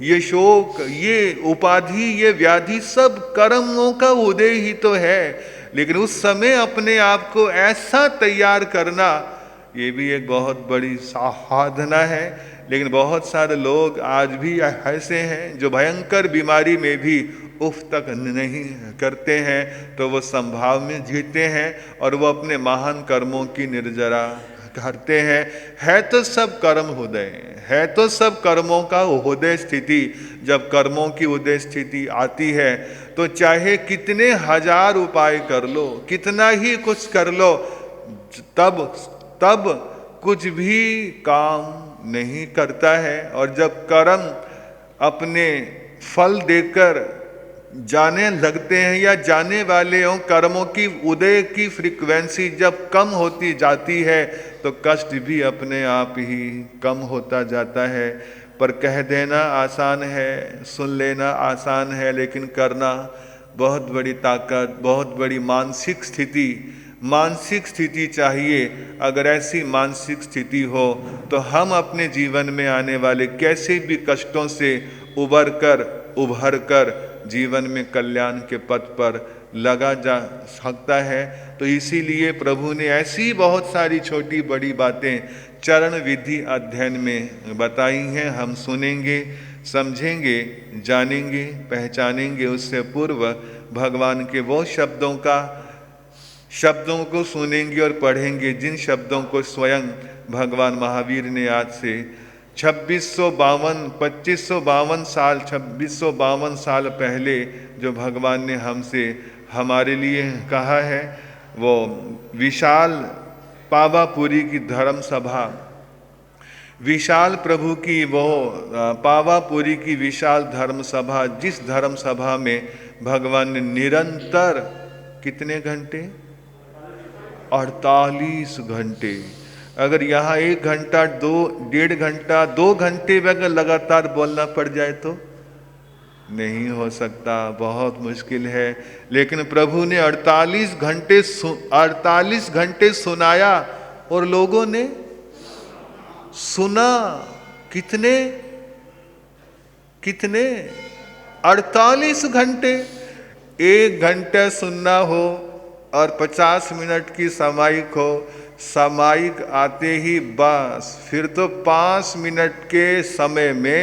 ये शोक, ये उपाधि, ये व्याधि, सब कर्मों का उदय ही तो है। लेकिन उस समय अपने आप को ऐसा तैयार करना, ये भी एक बहुत बड़ी साधना है। लेकिन बहुत सारे लोग आज भी ऐसे हैं जो भयंकर बीमारी में भी उफ तक नहीं करते हैं, तो वो संभाव में जीते हैं और वो अपने महान कर्मों की निर्जरा करते हैं। है तो सब कर्म उदय, है तो सब कर्मों का उदय स्थिति। जब कर्मों की उदय स्थिति आती है तो चाहे कितने हजार उपाय कर लो, कितना ही कुछ कर लो, तब कुछ भी काम नहीं करता है। और जब कर्म अपने फल देकर जाने लगते हैं या जाने वाले हों, कर्मों की उदय की फ्रीक्वेंसी जब कम होती जाती है तो कष्ट भी अपने आप ही कम होता जाता है। पर कह देना आसान है, सुन लेना आसान है, लेकिन करना बहुत बड़ी ताकत, बहुत बड़ी मानसिक स्थिति चाहिए। अगर ऐसी मानसिक स्थिति हो तो हम अपने जीवन में आने वाले कैसे भी कष्टों से उभर कर जीवन में कल्याण के पथ पर लगा जा सकता है। तो इसीलिए प्रभु ने ऐसी बहुत सारी छोटी बड़ी बातें चरण विधि अध्ययन में बताई हैं। हम सुनेंगे, समझेंगे, जानेंगे, पहचानेंगे। उससे पूर्व भगवान के वो शब्दों को सुनेंगे और पढ़ेंगे, जिन शब्दों को स्वयं भगवान महावीर ने आज से 2652 साल पहले जो भगवान ने हमसे हमारे लिए कहा है। वो विशाल पावापुरी की धर्म सभा, विशाल प्रभु की वो पावापुरी की विशाल धर्म सभा, जिस धर्म सभा में भगवान ने निरंतर कितने घंटे, 48 घंटे, अगर यहाँ 1 घंटा, 1.5 घंटा, 2 घंटे में अगर लगातार बोलना पड़ जाए तो नहीं हो सकता, बहुत मुश्किल है। लेकिन प्रभु ने 48 घंटे सुनाया और लोगों ने सुना। कितने 48 घंटे। 1 घंटा सुनना हो और 50 मिनट की सामायिक हो, सामायिक आते ही बस फिर तो 5 मिनट के समय में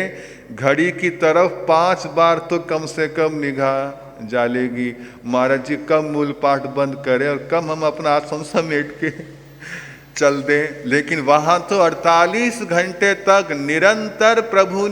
घड़ी की तरफ 5 बार तो कम से कम निगाह जालेगी। महाराज जी कम मूल पाठ बंद करें और कम हम अपना आसन समेट के चल दें। लेकिन वहाँ तो 48 घंटे तक निरंतर प्रभु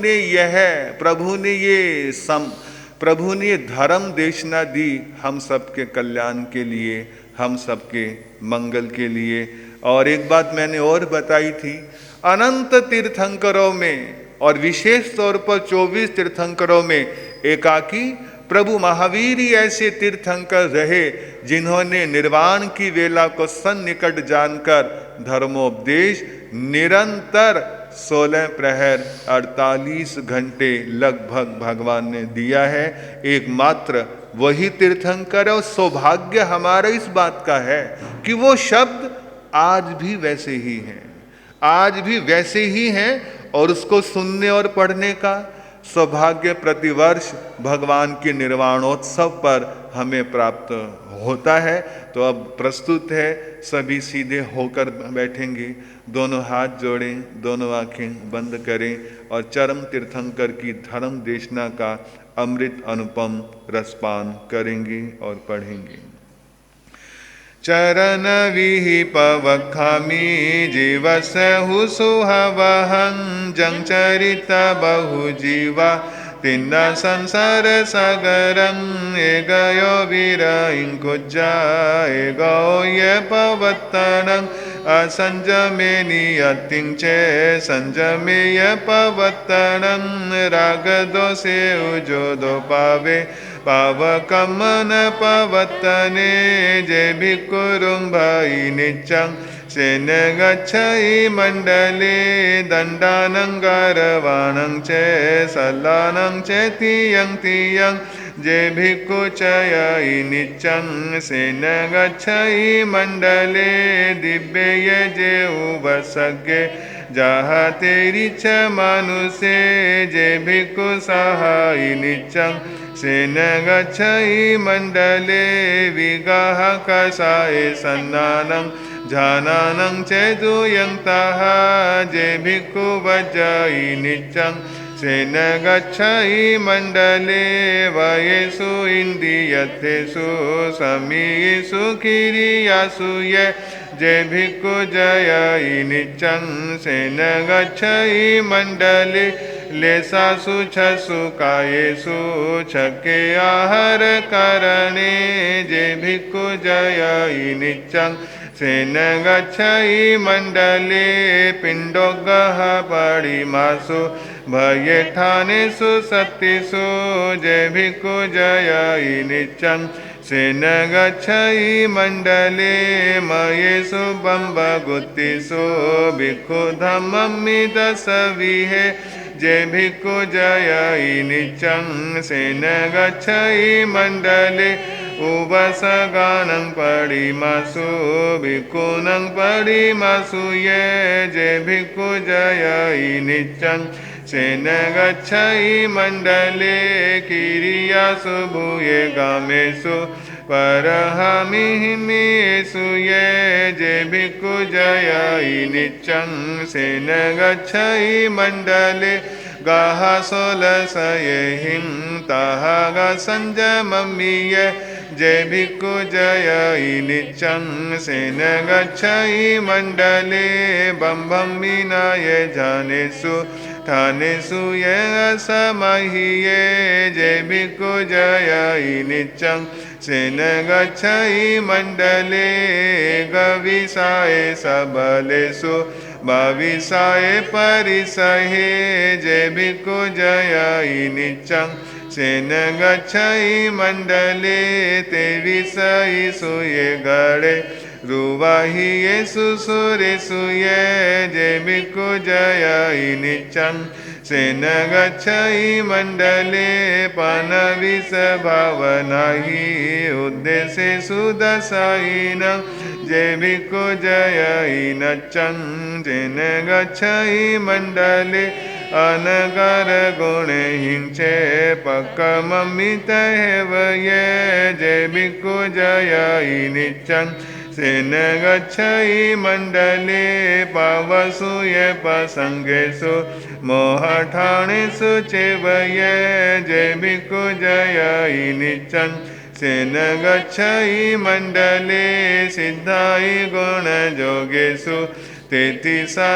ने ये धर्म देशना दी हम सबके कल्याण के लिए, हम सबके मंगल के लिए। और एक बात मैंने और बताई थी, अनंत तीर्थंकरों में और विशेष तौर पर 24 तीर्थंकरों में एकाकी प्रभु महावीर ही ऐसे तीर्थंकर रहे जिन्होंने निर्वाण की वेला को सन्निकट जानकर धर्मोपदेश निरंतर 16 प्रहर 48 घंटे लगभग भगवान ने दिया है। एकमात्र वही तीर्थंकर है। और सौभाग्य हमारा इस बात का है कि वो शब्द आज भी वैसे ही हैं, आज भी वैसे ही हैं, और उसको सुनने और पढ़ने का सौभाग्य प्रतिवर्ष भगवान के निर्वाणोत्सव पर हमें प्राप्त होता है। तो अब प्रस्तुत है, सभी सीधे होकर बैठेंगे, दोनों हाथ जोड़ें, दोनों आंखें बंद करें और चरम तीर्थंकर की धर्म देशना का अमृत अनुपम रसपान करेंगे और पढ़ेंगे। चरण विहिप वखामि जीवसहु सुहवहं जं चरित बहु जीवा तिन्न संसार सागरं एगयो वीरं कुज्जा एगो ये पवत्तनं असंजमे नियतिं चे संजमे ये पवत्तनं राग दोषे उजोदो पावे पावकमन पवत्तने जे भिक्खुरुं भाई नित्यं सेन गच्छति मंडले दंडानं गारवाणं चे सल्लानं चे तियं तियं जे भिक्खु चयति नित्यं सेन गच्छति मंडले दिव्ये जे उवसगे जहाँ तेरी च मानुषे जे भिक्खु सहाय नित्यं सेन गच्छति मंडले विगाह कसाय सन्नानं झानानं चेदुयं तः जे भिक्खु वज्जति नित्यं सेन गच्छति मंडले वयेषु इन्द्रियर्थेषु समीयेषु किरियासु ये जे भिक्खु जयति नित्यं सेन गच्छति मंडले लेसासु छसु कायेषु छके आहर करणे जे भिक्खु जयति नित्यं सेन गच्छति मंडले पिंडोगः परिमासु भयेठानेषु सत्तिषु जे भिक्खु जयति नित्यं सेन गच्छति मंडले मयेषु बम्बगुत्तिषु भिक्खु धम्ममिद सविहे जे भिक्खु जयति नित्यं सेन गच्छति मंडले उवसगानं परिमासु भिक्खूनं परिमासु ये जे भिक्खु जयति नित्यं सेन गच्छति मंडले किरियासु भूये गामेषु परहमिहिमेषु ये जे भिक्खु जयति नित्यं सेन गच्छति मंडले गाह सोलसयेहिं तः गसंजमम्मिये जे भिक्खु जयति नित्यं सेन गच्छति मंडले बं बं विनाये जानेषु ठानेषु ये असमह्ये जे भिक्खु जयति नित्यं सेन गच्छति मंडले गविसाय सबलेषु भविसाय परिसहे जे भिक्खु जयति नित्यं सेन गच्छति मंडले तेविसहिषु ये गणे रुवाहियेषु सुरेषु ये जे भिक्खु जयति नित्यं सेन गच्छति मंडले पानविष भावनाहि उद्देशेषु दशायिनं जे भिक्खु जयति नित्यं सेन गच्छति मंडले अनगर गुणहिं चे पक्कममितैव ये जे भिक्खु जयति नित्यं सेन गच्छति मंडले पावसूय प्रसंगेषु मोहठाणेषु चैव ये जे भिक्खु जयति नित्यं सेन गच्छति मंडले सिद्धाय गुणयोगेषु तेतिसासनायेषु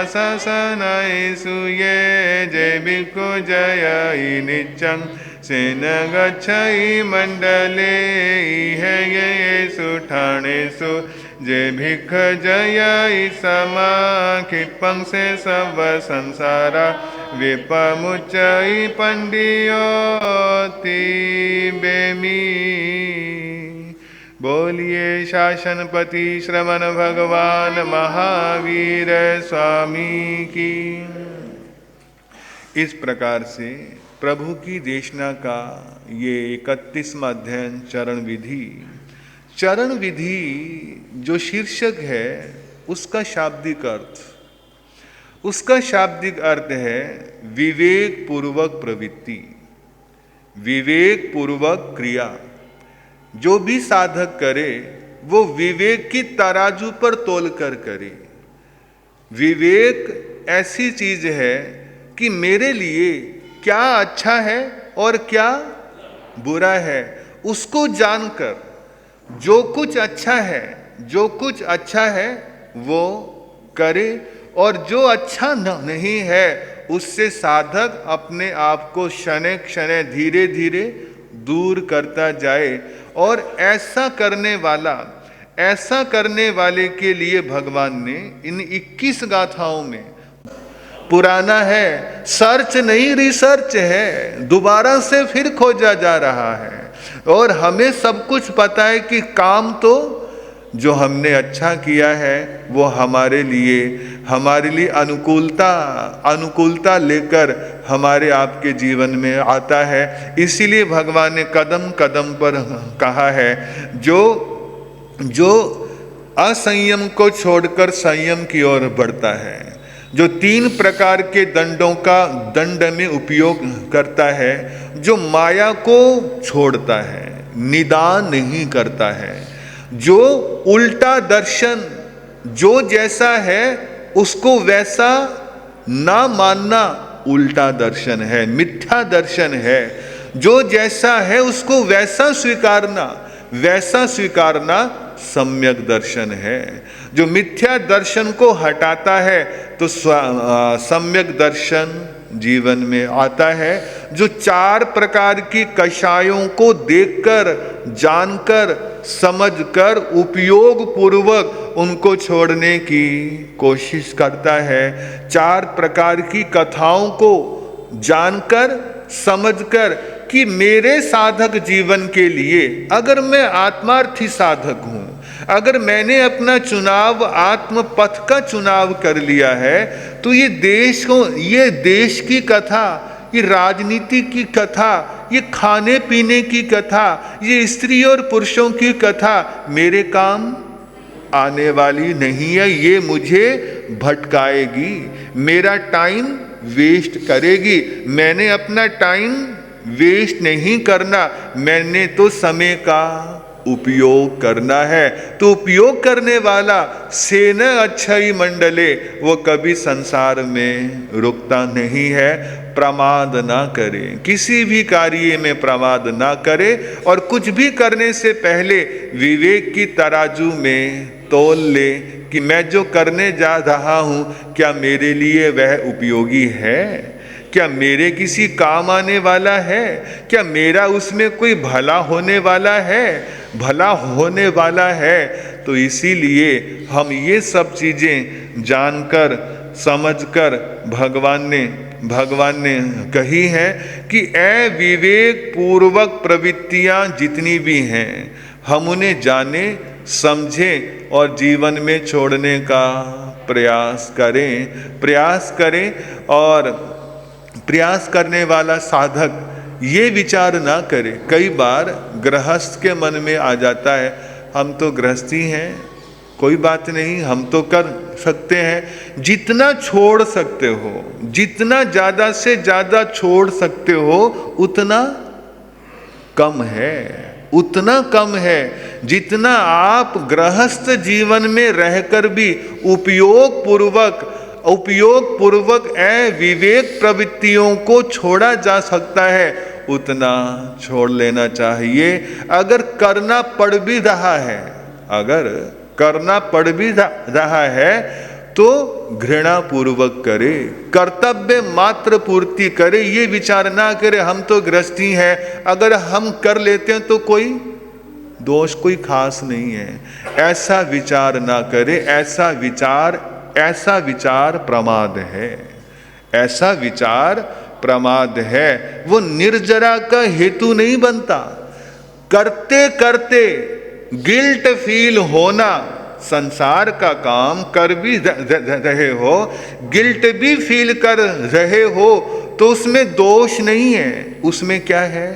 ये जे भिक्खु जयति नित्यं सेन गच्छति मंडले इह ठाणेषु जे भिक्ख जयति समाखिपं से सब संसारा विपमुच्चै पंडियोति बेमी। बोलिए शासनपति श्रवण भगवान महावीर स्वामी की। इस प्रकार से प्रभु की देशना का ये 31वां अध्ययन चरण विधि। चरण विधि जो शीर्षक है उसका शाब्दिक अर्थ है विवेक पूर्वक प्रवृत्ति, विवेक पूर्वक क्रिया। जो भी साधक करे वो विवेक की तराजू पर तोल कर करे। विवेक ऐसी चीज है कि मेरे लिए क्या अच्छा है और क्या बुरा है उसको जानकर जो कुछ अच्छा है वो करे, और जो अच्छा नहीं है उससे साधक अपने आप को क्षण क्षण धीरे धीरे दूर करता जाए। और ऐसा करने वाले के लिए भगवान ने इन 21 गाथाओं में, पुराना है, सर्च नहीं रिसर्च है, दोबारा से फिर खोजा जा रहा है। और हमें सब कुछ पता है कि काम तो जो हमने अच्छा किया है वो हमारे लिए अनुकूलता लेकर हमारे आपके जीवन में आता है। इसीलिए भगवान ने कदम कदम पर कहा है, जो असंयम को छोड़कर संयम की ओर बढ़ता है, जो 3 प्रकार के दंडों का दंड में उपयोग करता है, जो माया को छोड़ता है, निदान नहीं करता है, जो उल्टा दर्शन, जो जैसा है उसको वैसा ना मानना उल्टा दर्शन है, मिथ्या दर्शन है, जो जैसा है उसको वैसा स्वीकारना सम्यक दर्शन है। जो मिथ्या दर्शन को हटाता है तो सम्यक दर्शन जीवन में आता है। जो 4 प्रकार की कषायों को देखकर, जानकर, समझकर उपयोग पूर्वक उनको छोड़ने की कोशिश करता है। 4 प्रकार की कथाओं को जानकर, समझकर कि मेरे साधक जीवन के लिए, अगर मैं आत्मार्थी साधक हूं, अगर मैंने अपना चुनाव आत्म पथ का चुनाव कर लिया है, तो ये देश की कथा, ये राजनीति की कथा, ये खाने पीने की कथा, ये स्त्री और पुरुषों की कथा मेरे काम आने वाली नहीं है। ये मुझे भटकाएगी, मेरा टाइम वेस्ट करेगी। मैंने अपना टाइम वेस्ट नहीं करना, मैंने तो समय का उपयोग करना है। तो उपयोग करने वाला सेन अच्छई मंडले, वो कभी संसार में रुकता नहीं है। प्रमाद ना करे, किसी भी कार्य में प्रमाद ना करे, और कुछ भी करने से पहले विवेक की तराजू में तोल ले कि मैं जो करने जा रहा हूं क्या मेरे लिए वह उपयोगी है, क्या मेरे किसी काम आने वाला है, क्या मेरा उसमें कोई भला होने वाला है। तो इसीलिए हम ये सब चीजें जानकर, समझकर भगवान ने कही है कि ए विवेक पूर्वक प्रवृत्तियां जितनी भी हैं, हम उन्हें जाने, समझें और जीवन में छोड़ने का प्रयास करें। और प्रयास करने वाला साधक ये विचार ना करे। कई बार गृहस्थ के मन में आ जाता है, हम तो गृहस्थी हैं, कोई बात नहीं, हम तो कर सकते हैं। जितना छोड़ सकते हो, जितना ज़्यादा से ज़्यादा छोड़ सकते हो उतना कम है। जितना आप गृहस्थ जीवन में रहकर भी उपयोग पूर्वक विवेक प्रवृत्तियों को छोड़ा जा सकता है, उतना छोड़ लेना चाहिए। अगर करना पड़ भी रहा है तो घृणा पूर्वक करे, कर्तव्य मात्र पूर्ति करे। ये विचार ना करे हम तो गृहस्थी हैं, अगर हम कर लेते हैं तो कोई दोष, कोई खास नहीं है। ऐसा विचार ना करे। ऐसा विचार प्रमाद है। वो निर्जरा का हेतु नहीं बनता। करते करते गिल्ट फील होना संसार का काम कर भी रहे हो, गिल्ट भी फील कर रहे हो, तो उसमें दोष नहीं है। उसमें क्या है?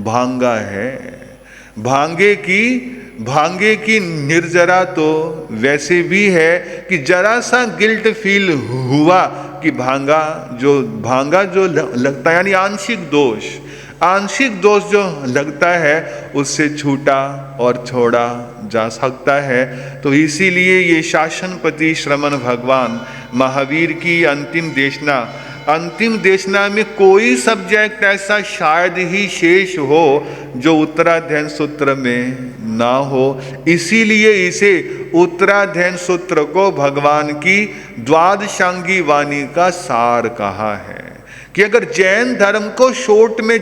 भांगा है। भांगे की निर्जरा तो वैसे भी है कि जरा सा गिल्ट फील हुआ कि भांगा जो लगता है, यानी आंशिक दोष जो लगता है, उससे छूटा और छोड़ा जा सकता है। तो इसीलिए ये शासनपति श्रमण भगवान महावीर की अंतिम देशना में कोई सब्जेक्ट ऐसा शायद ही शेष हो जो उत्तराध्ययन सूत्र में ना हो। इसीलिए इसे उत्तराध्ययन सूत्र को भगवान की द्वादशांगी वाणी का सार कहा है कि अगर जैन धर्म को शॉर्ट में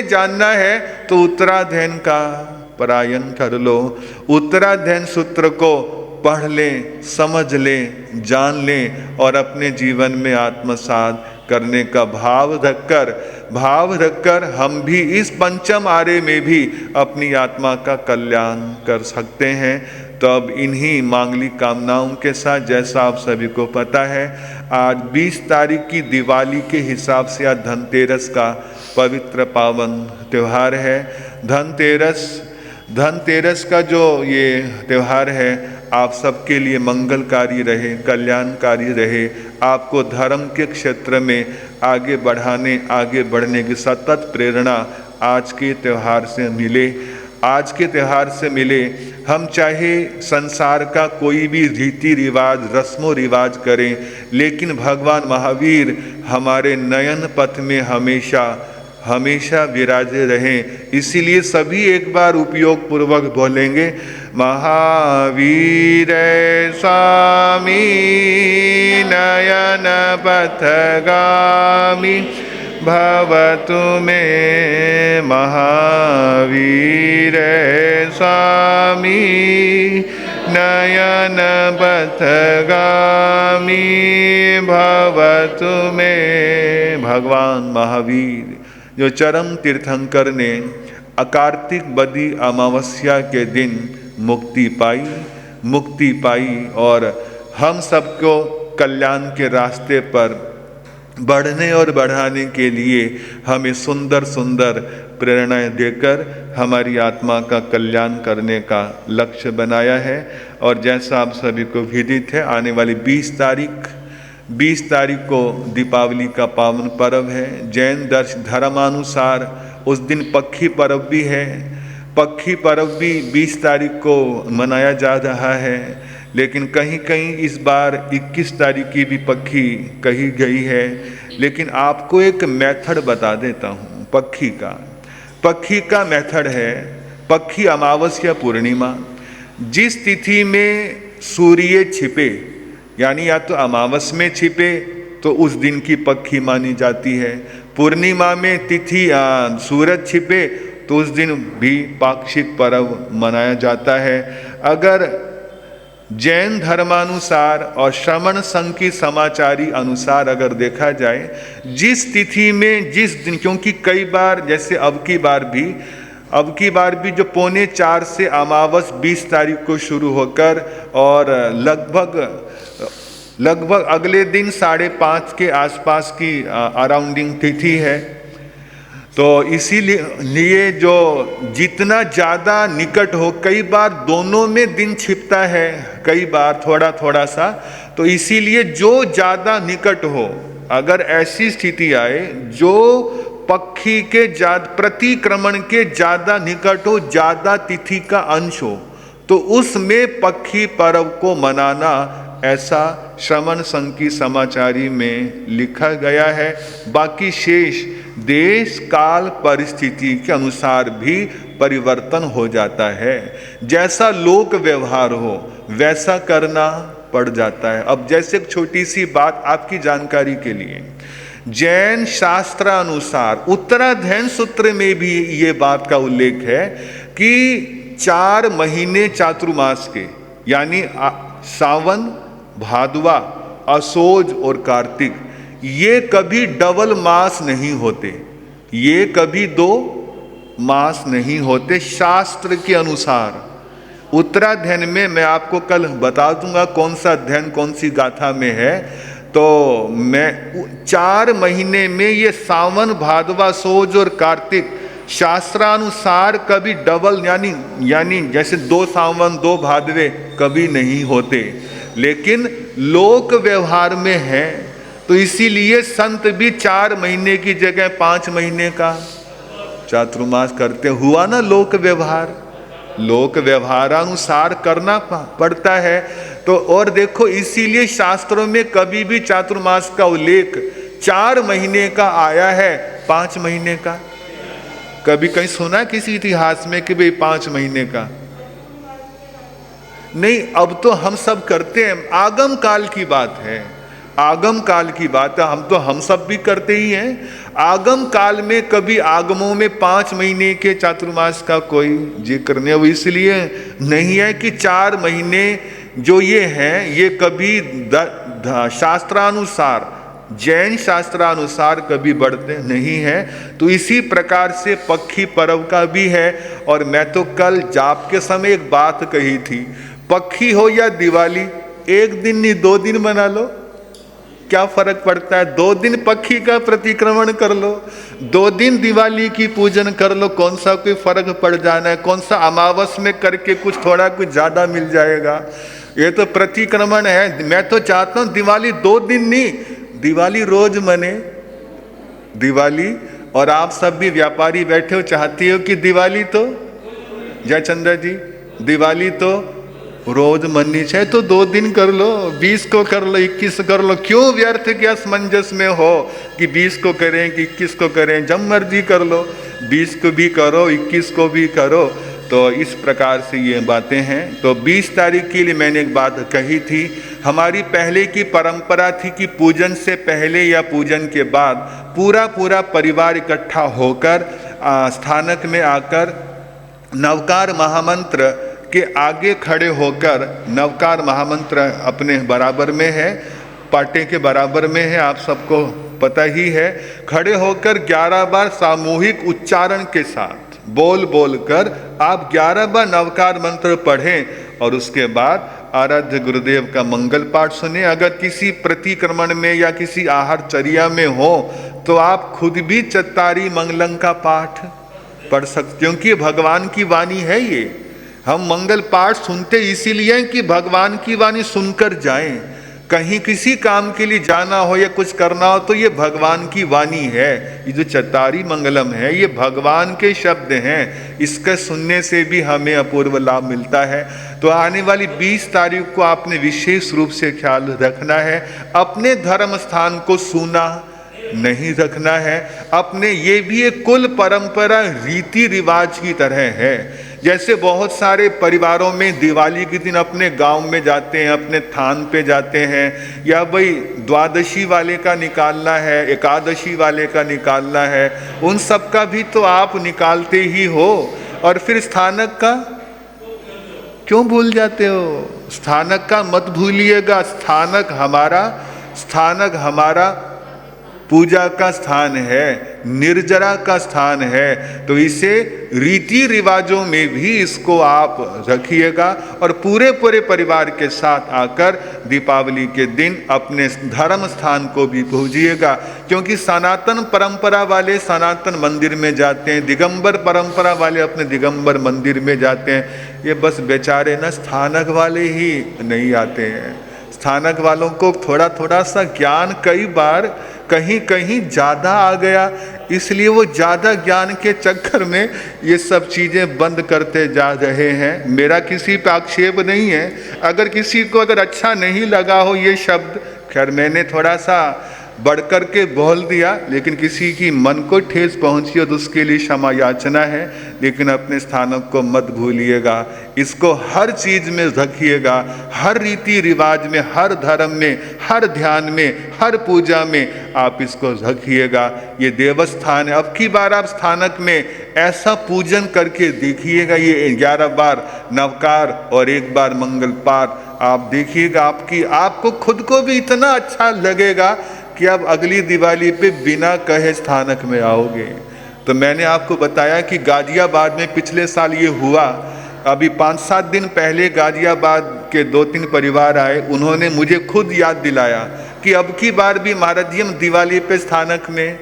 जानना है, तो उत्तराध्ययन का परायण कर लो। उत्तराध्ययन सूत्र को पढ़ लें, समझ लें, जान लें और अपने जीवन में आत्मसात करने का भाव रखकर हम भी इस पंचम आर्य में भी अपनी आत्मा का कल्याण कर सकते हैं। तो अब इन्हीं मांगलिक कामनाओं के साथ, जैसा आप सभी को पता है, आज 20 तारीख की दिवाली के हिसाब से आज धनतेरस का पवित्र पावन त्यौहार है। धनतेरस का जो ये त्यौहार है आप सबके लिए मंगलकारी रहे, कल्याणकारी रहे, आपको धर्म के क्षेत्र में आगे बढ़ने की सतत प्रेरणा आज के त्यौहार से मिले। हम चाहे संसार का कोई भी रीति रिवाज, रस्मों रिवाज करें, लेकिन भगवान महावीर हमारे नयन पथ में हमेशा विराजे रहें। इसीलिए सभी एक बार उपयोग पूर्वक बोलेंगे, महावीर स्वामी नयन पथगामी भवतु मे, महावीर स्वामी नयन पथगामी भवतु मे। भगवान महावीर जो चरम तीर्थंकर ने अकार्तिक बदी अमावस्या के दिन मुक्ति पाई और हम सबको कल्याण के रास्ते पर बढ़ने और बढ़ाने के लिए हमें सुंदर प्रेरणाएं देकर हमारी आत्मा का कल्याण करने का लक्ष्य बनाया है। और जैसा आप सभी को विदित है, आने वाली 20 तारीख को दीपावली का पावन पर्व है। जैन धर्मानुसार उस दिन पक्षी पर्व भी है। पक्षी पर्व भी 20 तारीख को मनाया जा रहा है, लेकिन कहीं इस बार 21 तारीख की भी पक्षी कही गई है। लेकिन आपको एक मेथड बता देता हूँ पक्षी का मेथड है। पक्षी अमावस्या पूर्णिमा, जिस तिथि में सूर्य छिपे, यानी या तो अमावस में छिपे तो उस दिन की पक्षी मानी जाती है। पूर्णिमा में तिथि सूरज छिपे तो उस दिन भी पाक्षिक पर्व मनाया जाता है। अगर जैन धर्मानुसार और श्रमण संघ की समाचारी अनुसार अगर देखा जाए, जिस तिथि में जिस दिन, क्योंकि कई बार जैसे अब की बार भी जो 3:45 से अमावस 20 तारीख को शुरू होकर और लगभग अगले दिन 5:30 के आसपास की अराउंडिंग तिथि है। तो इसीलिए जो जितना ज़्यादा निकट हो, कई बार दोनों में दिन छिपता है, कई बार थोड़ा सा, तो इसीलिए जो ज़्यादा निकट हो, अगर ऐसी स्थिति आए जो पक्षी के प्रतिक्रमण के ज़्यादा निकट हो, ज़्यादा तिथि का अंश हो, तो उसमें पक्षी पर्व को मनाना, ऐसा श्रमण संघ की समाचारी में लिखा गया है। बाकी शेष देश काल परिस्थिति के अनुसार भी परिवर्तन हो जाता है। जैसा लोक व्यवहार हो वैसा करना पड़ जाता है। अब जैसे एक छोटी सी बात आपकी जानकारी के लिए, जैन शास्त्र अनुसार उत्तराध्ययन सूत्र में भी ये बात का उल्लेख है कि 4 महीने चातुर्मास के, यानी सावन, भादवा, असोज और कार्तिक, ये कभी डबल मास नहीं होते। ये कभी 2 मास नहीं होते शास्त्र के अनुसार। उत्तराध्ययन में मैं आपको कल बता दूंगा कौन सा अध्ययन कौन सी गाथा में है। तो मैं 4 महीने में ये सावन भादवा सोज और कार्तिक शास्त्रानुसार कभी डबल यानी जैसे 2 सावन 2 भादवे कभी नहीं होते, लेकिन लोक व्यवहार में है। तो इसीलिए संत भी 4 महीने की जगह 5 महीने का चातुर्मास करते। हुआ ना लोक व्यवहार, लोक व्यवहारानुसार करना पड़ता है। तो और देखो इसीलिए शास्त्रों में कभी भी चातुर्मास का उल्लेख 4 महीने का आया है, 5 महीने का कभी कहीं सुना किसी इतिहास में कि भाई 5 महीने का नहीं। अब तो हम सब करते हैं, आगम काल की बात है, आगम काल की बात है। हम सब भी करते ही हैं। आगम काल में कभी आगमों में 5 महीने के चातुर्मास का कोई जिक्र नहीं। वो इसलिए नहीं है कि 4 महीने जो ये हैं ये कभी शास्त्रानुसार जैन शास्त्रानुसार कभी बढ़ते नहीं हैं। तो इसी प्रकार से पक्षी पर्व का भी है। और मैं तो कल जाप के समय एक बात कही थी, पक्षी हो या दिवाली 1 दिन नहीं 2 दिन मना लो, क्या फर्क पड़ता है। 2 दिन पक्षी का प्रतिक्रमण कर लो, 2 दिन दिवाली की पूजन कर लो, कौन सा कोई फर्क पड़ जाना है। कौन सा अमावस में करके कुछ थोड़ा कुछ ज्यादा मिल जाएगा, ये तो प्रतिक्रमण है। मैं तो चाहता हूं दिवाली 2 दिन नहीं, दिवाली रोज मने दिवाली। और आप सब भी व्यापारी बैठे हो, चाहती हो कि दिवाली तो जयचंद्र जी दिवाली तो रोज मननी चाहिए। तो 2 दिन कर लो, 20 को कर लो, 21 कर लो। क्यों व्यर्थ के असमंजस में हो कि 20 को करें कि 21 को करें, जब मर्जी कर लो, 20 को भी करो 21 को भी करो। तो इस प्रकार से ये बातें हैं। तो 20 तारीख के लिए मैंने एक बात कही थी, हमारी पहले की परंपरा थी कि पूजन से पहले या पूजन के बाद पूरा परिवार इकट्ठा होकर स्थानक में आकर नवकार महामंत्र के आगे खड़े होकर, नवकार महामंत्र अपने बराबर में है, पाटे के बराबर में है, आप सबको पता ही है। खड़े होकर 11 बार सामूहिक उच्चारण के साथ बोल कर आप 11 बार नवकार मंत्र पढ़ें और उसके बाद आराध्य गुरुदेव का मंगल पाठ सुने। अगर किसी प्रतिक्रमण में या किसी आहार चर्या में हो तो आप खुद भी चत्तारी मंगलम का पाठ पढ़ सकते, क्योंकि भगवान की वाणी है ये। हम मंगल पाठ सुनते इसीलिए कि भगवान की वाणी सुनकर जाएं। कहीं किसी काम के लिए जाना हो या कुछ करना हो तो ये भगवान की वाणी है। ये जो चत्तारी मंगलम है ये भगवान के शब्द हैं, इसके सुनने से भी हमें अपूर्व लाभ मिलता है। तो आने वाली 20 तारीख को आपने विशेष रूप से ख्याल रखना है, अपने धर्म स्थान को सूना नहीं रखना है। अपने ये भी एक कुल परंपरा रीति रिवाज की तरह है। जैसे बहुत सारे परिवारों में दिवाली के दिन अपने गांव में जाते हैं, अपने थान पे जाते हैं, या भाई द्वादशी वाले का निकालना है, एकादशी वाले का निकालना है, उन सब का भी तो आप निकालते ही हो। और फिर स्थानक का क्यों भूल जाते हो? स्थानक का मत भूलिएगा। स्थानक हमारा पूजा का स्थान है, निर्जरा का स्थान है। तो इसे रीति रिवाजों में भी इसको आप रखिएगा और पूरे परिवार के साथ आकर दीपावली के दिन अपने धर्म स्थान को भी पूजिएगा। क्योंकि सनातन परंपरा वाले सनातन मंदिर में जाते हैं, दिगंबर परंपरा वाले अपने दिगंबर मंदिर में जाते हैं। ये बस बेचारे ना स्थानक वाले ही नहीं आते हैं। स्थानक वालों को थोड़ा सा ज्ञान कई बार कहीं ज़्यादा आ गया, इसलिए वो ज़्यादा ज्ञान के चक्कर में ये सब चीज़ें बंद करते जा रहे हैं। मेरा किसी पे आक्षेप नहीं है, अगर किसी को अगर अच्छा नहीं लगा हो ये शब्द, खैर मैंने थोड़ा सा बढ़कर के बोल दिया, लेकिन किसी की मन को ठेस पहुंची हो तो उसके लिए क्षमा याचना है। लेकिन अपने स्थानों को मत भूलिएगा, इसको हर चीज़ में रखिएगा, हर रीति रिवाज में, हर धर्म में, हर ध्यान में, हर पूजा में आप इसको रखिएगा। ये देवस्थान है। अब की बार आप स्थानक में ऐसा पूजन करके देखिएगा, ये 11 बार नवकार और 1 बार मंगल पाठ आप देखिएगा, आपको खुद को भी इतना अच्छा लगेगा कि आप अगली दिवाली पे बिना कहे स्थानक में आओगे। तो मैंने आपको बताया कि गाजियाबाद में पिछले साल ये हुआ। अभी 5-7 दिन पहले गाजियाबाद के 2-3 परिवार आए, उन्होंने मुझे खुद याद दिलाया कि अब की बार भी महाराज जी हम दिवाली पे स्थानक में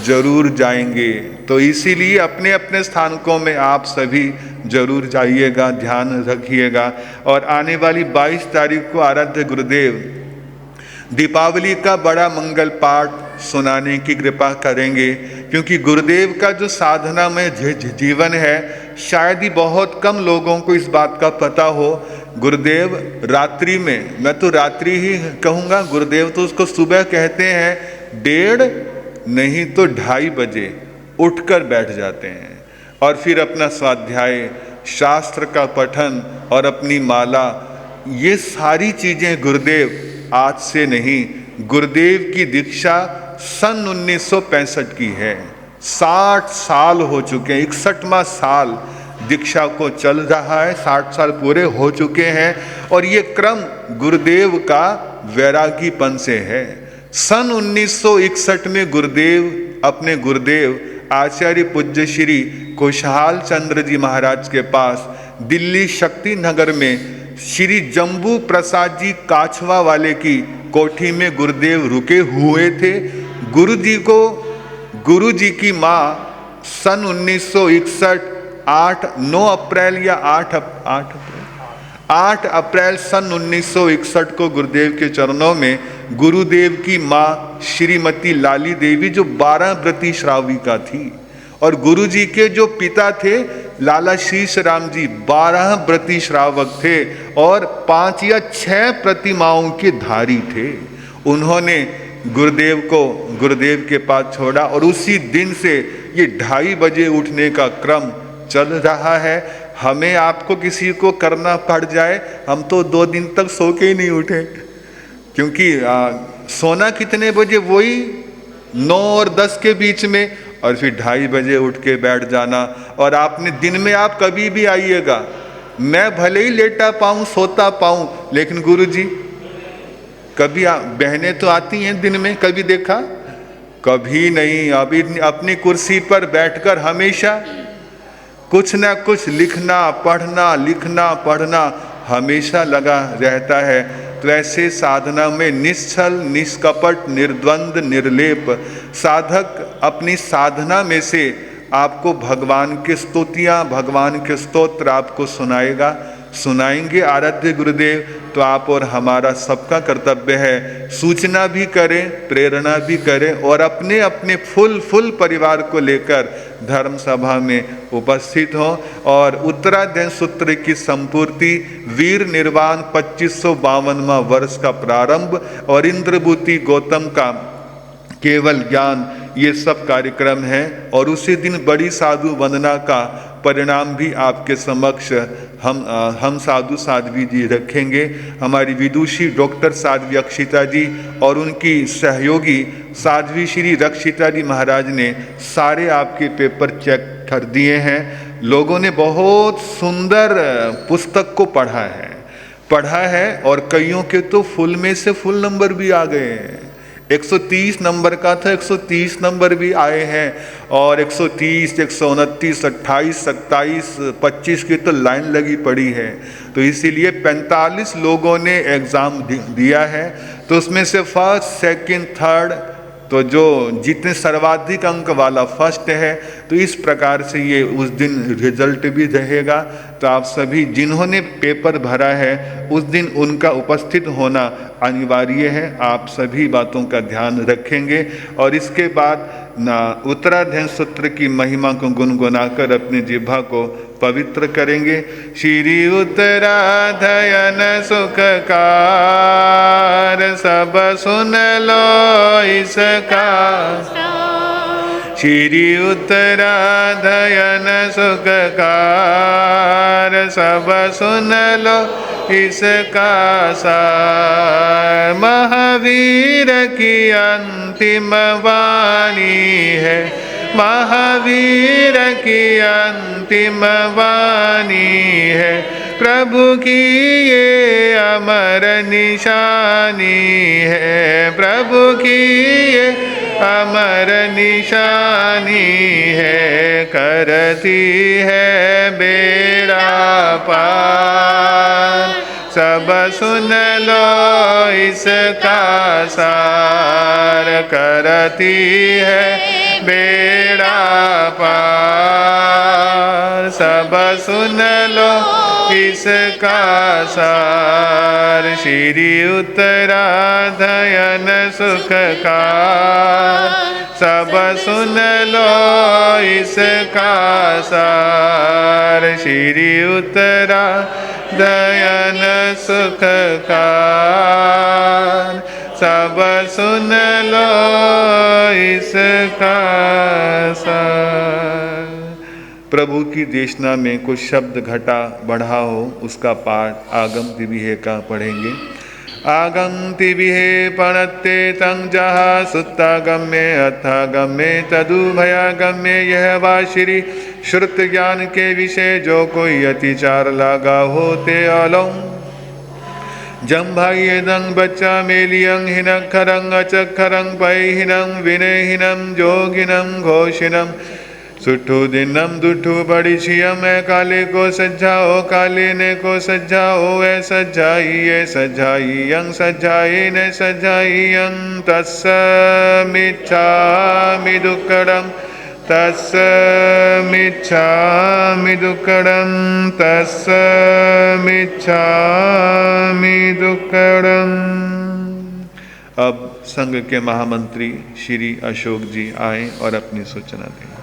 जरूर जाएंगे। तो इसीलिए अपने अपने स्थानकों में आप सभी जरूर जाइएगा, ध्यान रखिएगा। और आने वाली 22 तारीख को आराध्य गुरुदेव दीपावली का बड़ा मंगल पाठ सुनाने की कृपा करेंगे, क्योंकि गुरुदेव का जो साधना में जीवन है शायद ही बहुत कम लोगों को इस बात का पता हो। गुरुदेव रात्रि में, मैं तो रात्रि ही कहूँगा, गुरुदेव तो उसको सुबह कहते हैं, 1:30 नहीं तो 2:30 बजे उठकर बैठ जाते हैं और फिर अपना स्वाध्याय, शास्त्र का पठन और अपनी माला, ये सारी चीज़ें गुरुदेव आज से नहीं, गुरुदेव की दीक्षा सन 1965 की है। 60 साल हो चुके हैं, 61वां साल दीक्षा को चल रहा है, 60 साल पूरे हो चुके हैं। और ये क्रम गुरुदेव का वैरागीपन से है। सन 1961 में गुरुदेव अपने गुरुदेव आचार्य पूज्य श्री खुशहाल चंद्र जी महाराज के पास दिल्ली शक्ति नगर में श्री जम्बू प्रसाद जी काछवा वाले की कोठी में गुरुदेव रुके हुए थे। गुरु जी की माँ सन 1961 9 अप्रैल या 8 अप्रैल सन 1961 को गुरुदेव के चरणों में गुरुदेव की माँ श्रीमती लाली देवी, जो 12 व्रती श्राविका थी, और गुरु जी के जो पिता थे लाला शीश राम जी 12 व्रती श्रावक थे और 5 या 6 प्रतिमाओं के धारी थे। उन्होंने गुरुदेव को गुरुदेव के पास छोड़ा और उसी दिन से ये 2:30 बजे उठने का क्रम चल रहा है। हमें आपको किसी को करना पड़ जाए, हम तो 2 दिन तक सो के ही नहीं उठे, क्योंकि सोना कितने बजे, वही 9 और 10 के बीच में, और फिर 2:30 बजे उठ के बैठ जाना। और आपने दिन में आप कभी भी आइएगा, मैं भले ही लेटा पाऊँ सोता पाऊँ, लेकिन गुरुजी कभी बहनें तो आती हैं दिन में, कभी देखा? कभी नहीं। अभी अपनी कुर्सी पर बैठकर हमेशा कुछ ना कुछ लिखना पढ़ना हमेशा लगा रहता है। तो ऐसे साधना में निश्चल, निष्कपट, निर्द्वंद, निर्लेप साधक अपनी साधना में से आपको भगवान की स्तुतियाँ, भगवान के स्तोत्र आपको सुनाएंगे आराध्य गुरुदेव। तो आप और हमारा सबका कर्तव्य है सूचना भी करें, प्रेरणा भी करें और अपने अपने फुल परिवार को लेकर धर्म सभा में उपस्थित हों। और उत्तराध्ययन सूत्र की संपूर्ति, वीर निर्वाण 2552वां वर्ष का प्रारंभ और इंद्रभूति गौतम का केवल ज्ञान, ये सब कार्यक्रम है। और उसी दिन बड़ी साधु वंदना का परिणाम भी आपके समक्ष हम साधु साध्वी जी रखेंगे। हमारी विदुषी डॉक्टर साध्वी अक्षिता जी और उनकी सहयोगी साध्वी श्री रक्षिता जी महाराज ने सारे आपके पेपर चेक कर दिए हैं। लोगों ने बहुत सुंदर पुस्तक को पढ़ा है और कईयों के तो फुल में से फुल नंबर भी आ गए हैं। 130 नंबर का था, 130 नंबर भी आए हैं और 130, 129, 28, 27, 25 की तो लाइन लगी पड़ी है। तो इसीलिए 45 लोगों ने एग्ज़ाम दिया है। तो उसमें से फर्स्ट, सेकंड, थर्ड, तो जो जितने सर्वाधिक अंक वाला फर्स्ट है। तो इस प्रकार से ये उस दिन रिजल्ट भी रहेगा। तो आप सभी जिन्होंने पेपर भरा है उस दिन उनका उपस्थित होना अनिवार्य है। आप सभी बातों का ध्यान रखेंगे और इसके बाद उत्तराध्ययन सूत्र की महिमा को गुनगुनाकर अपनी जिह्वा को पवित्र करेंगे। श्री उत्तराध्ययन सुखकार सब सुन लो इसका, श्री उत्तराध्ययन सुखकार सब सुन लो इसका सार। महावीर की अंतिम वाणी है, महावीर की अंतिम वाणी है, प्रभु की ये अमर निशानी है, प्रभु की ये अमर निशानी है, करती है बेड़ा पार। सब सुन लो इसका सार, करती है बेड़ा पार। सब सुन लो इसका सार, श्री उत्तराधयन सुख का। सब सुन लो इसका सार, श्री उत्तराधयन सुख का। सब सुन लो इसका सार। प्रभु की देशना में कुछ शब्द घटा बढ़ा हो, उसका पाठ आगम तिविहे का पढ़ेंगे। आगम तिविहे पणत्ते तं जहा सुत्तागम्ये अथागम्ये तदुभयागम्ये। यह वा श्री श्रुत ज्ञान के विषय जो कोई अतिचार लागा होते अलौं। जम्भायेदं बच्चा मेलियं हिनखरं अचखरं पैहिनं विनयहिनं जोगिनं घोषिनं। सुठू दिनम दुठू बड़ी छियम है, काले को सज्जाओ काले ने को सज्जाओ। ऐ सज्जाई यंग सज्जाई ने सज्जाई यंग। तस्मिच्छामि दुक्कडं तस्मिच्छामि दुक्कडं तस्मिच्छामि दुक्कडं। अब संघ के महामंत्री श्री अशोक जी आए और अपनी सूचना दें।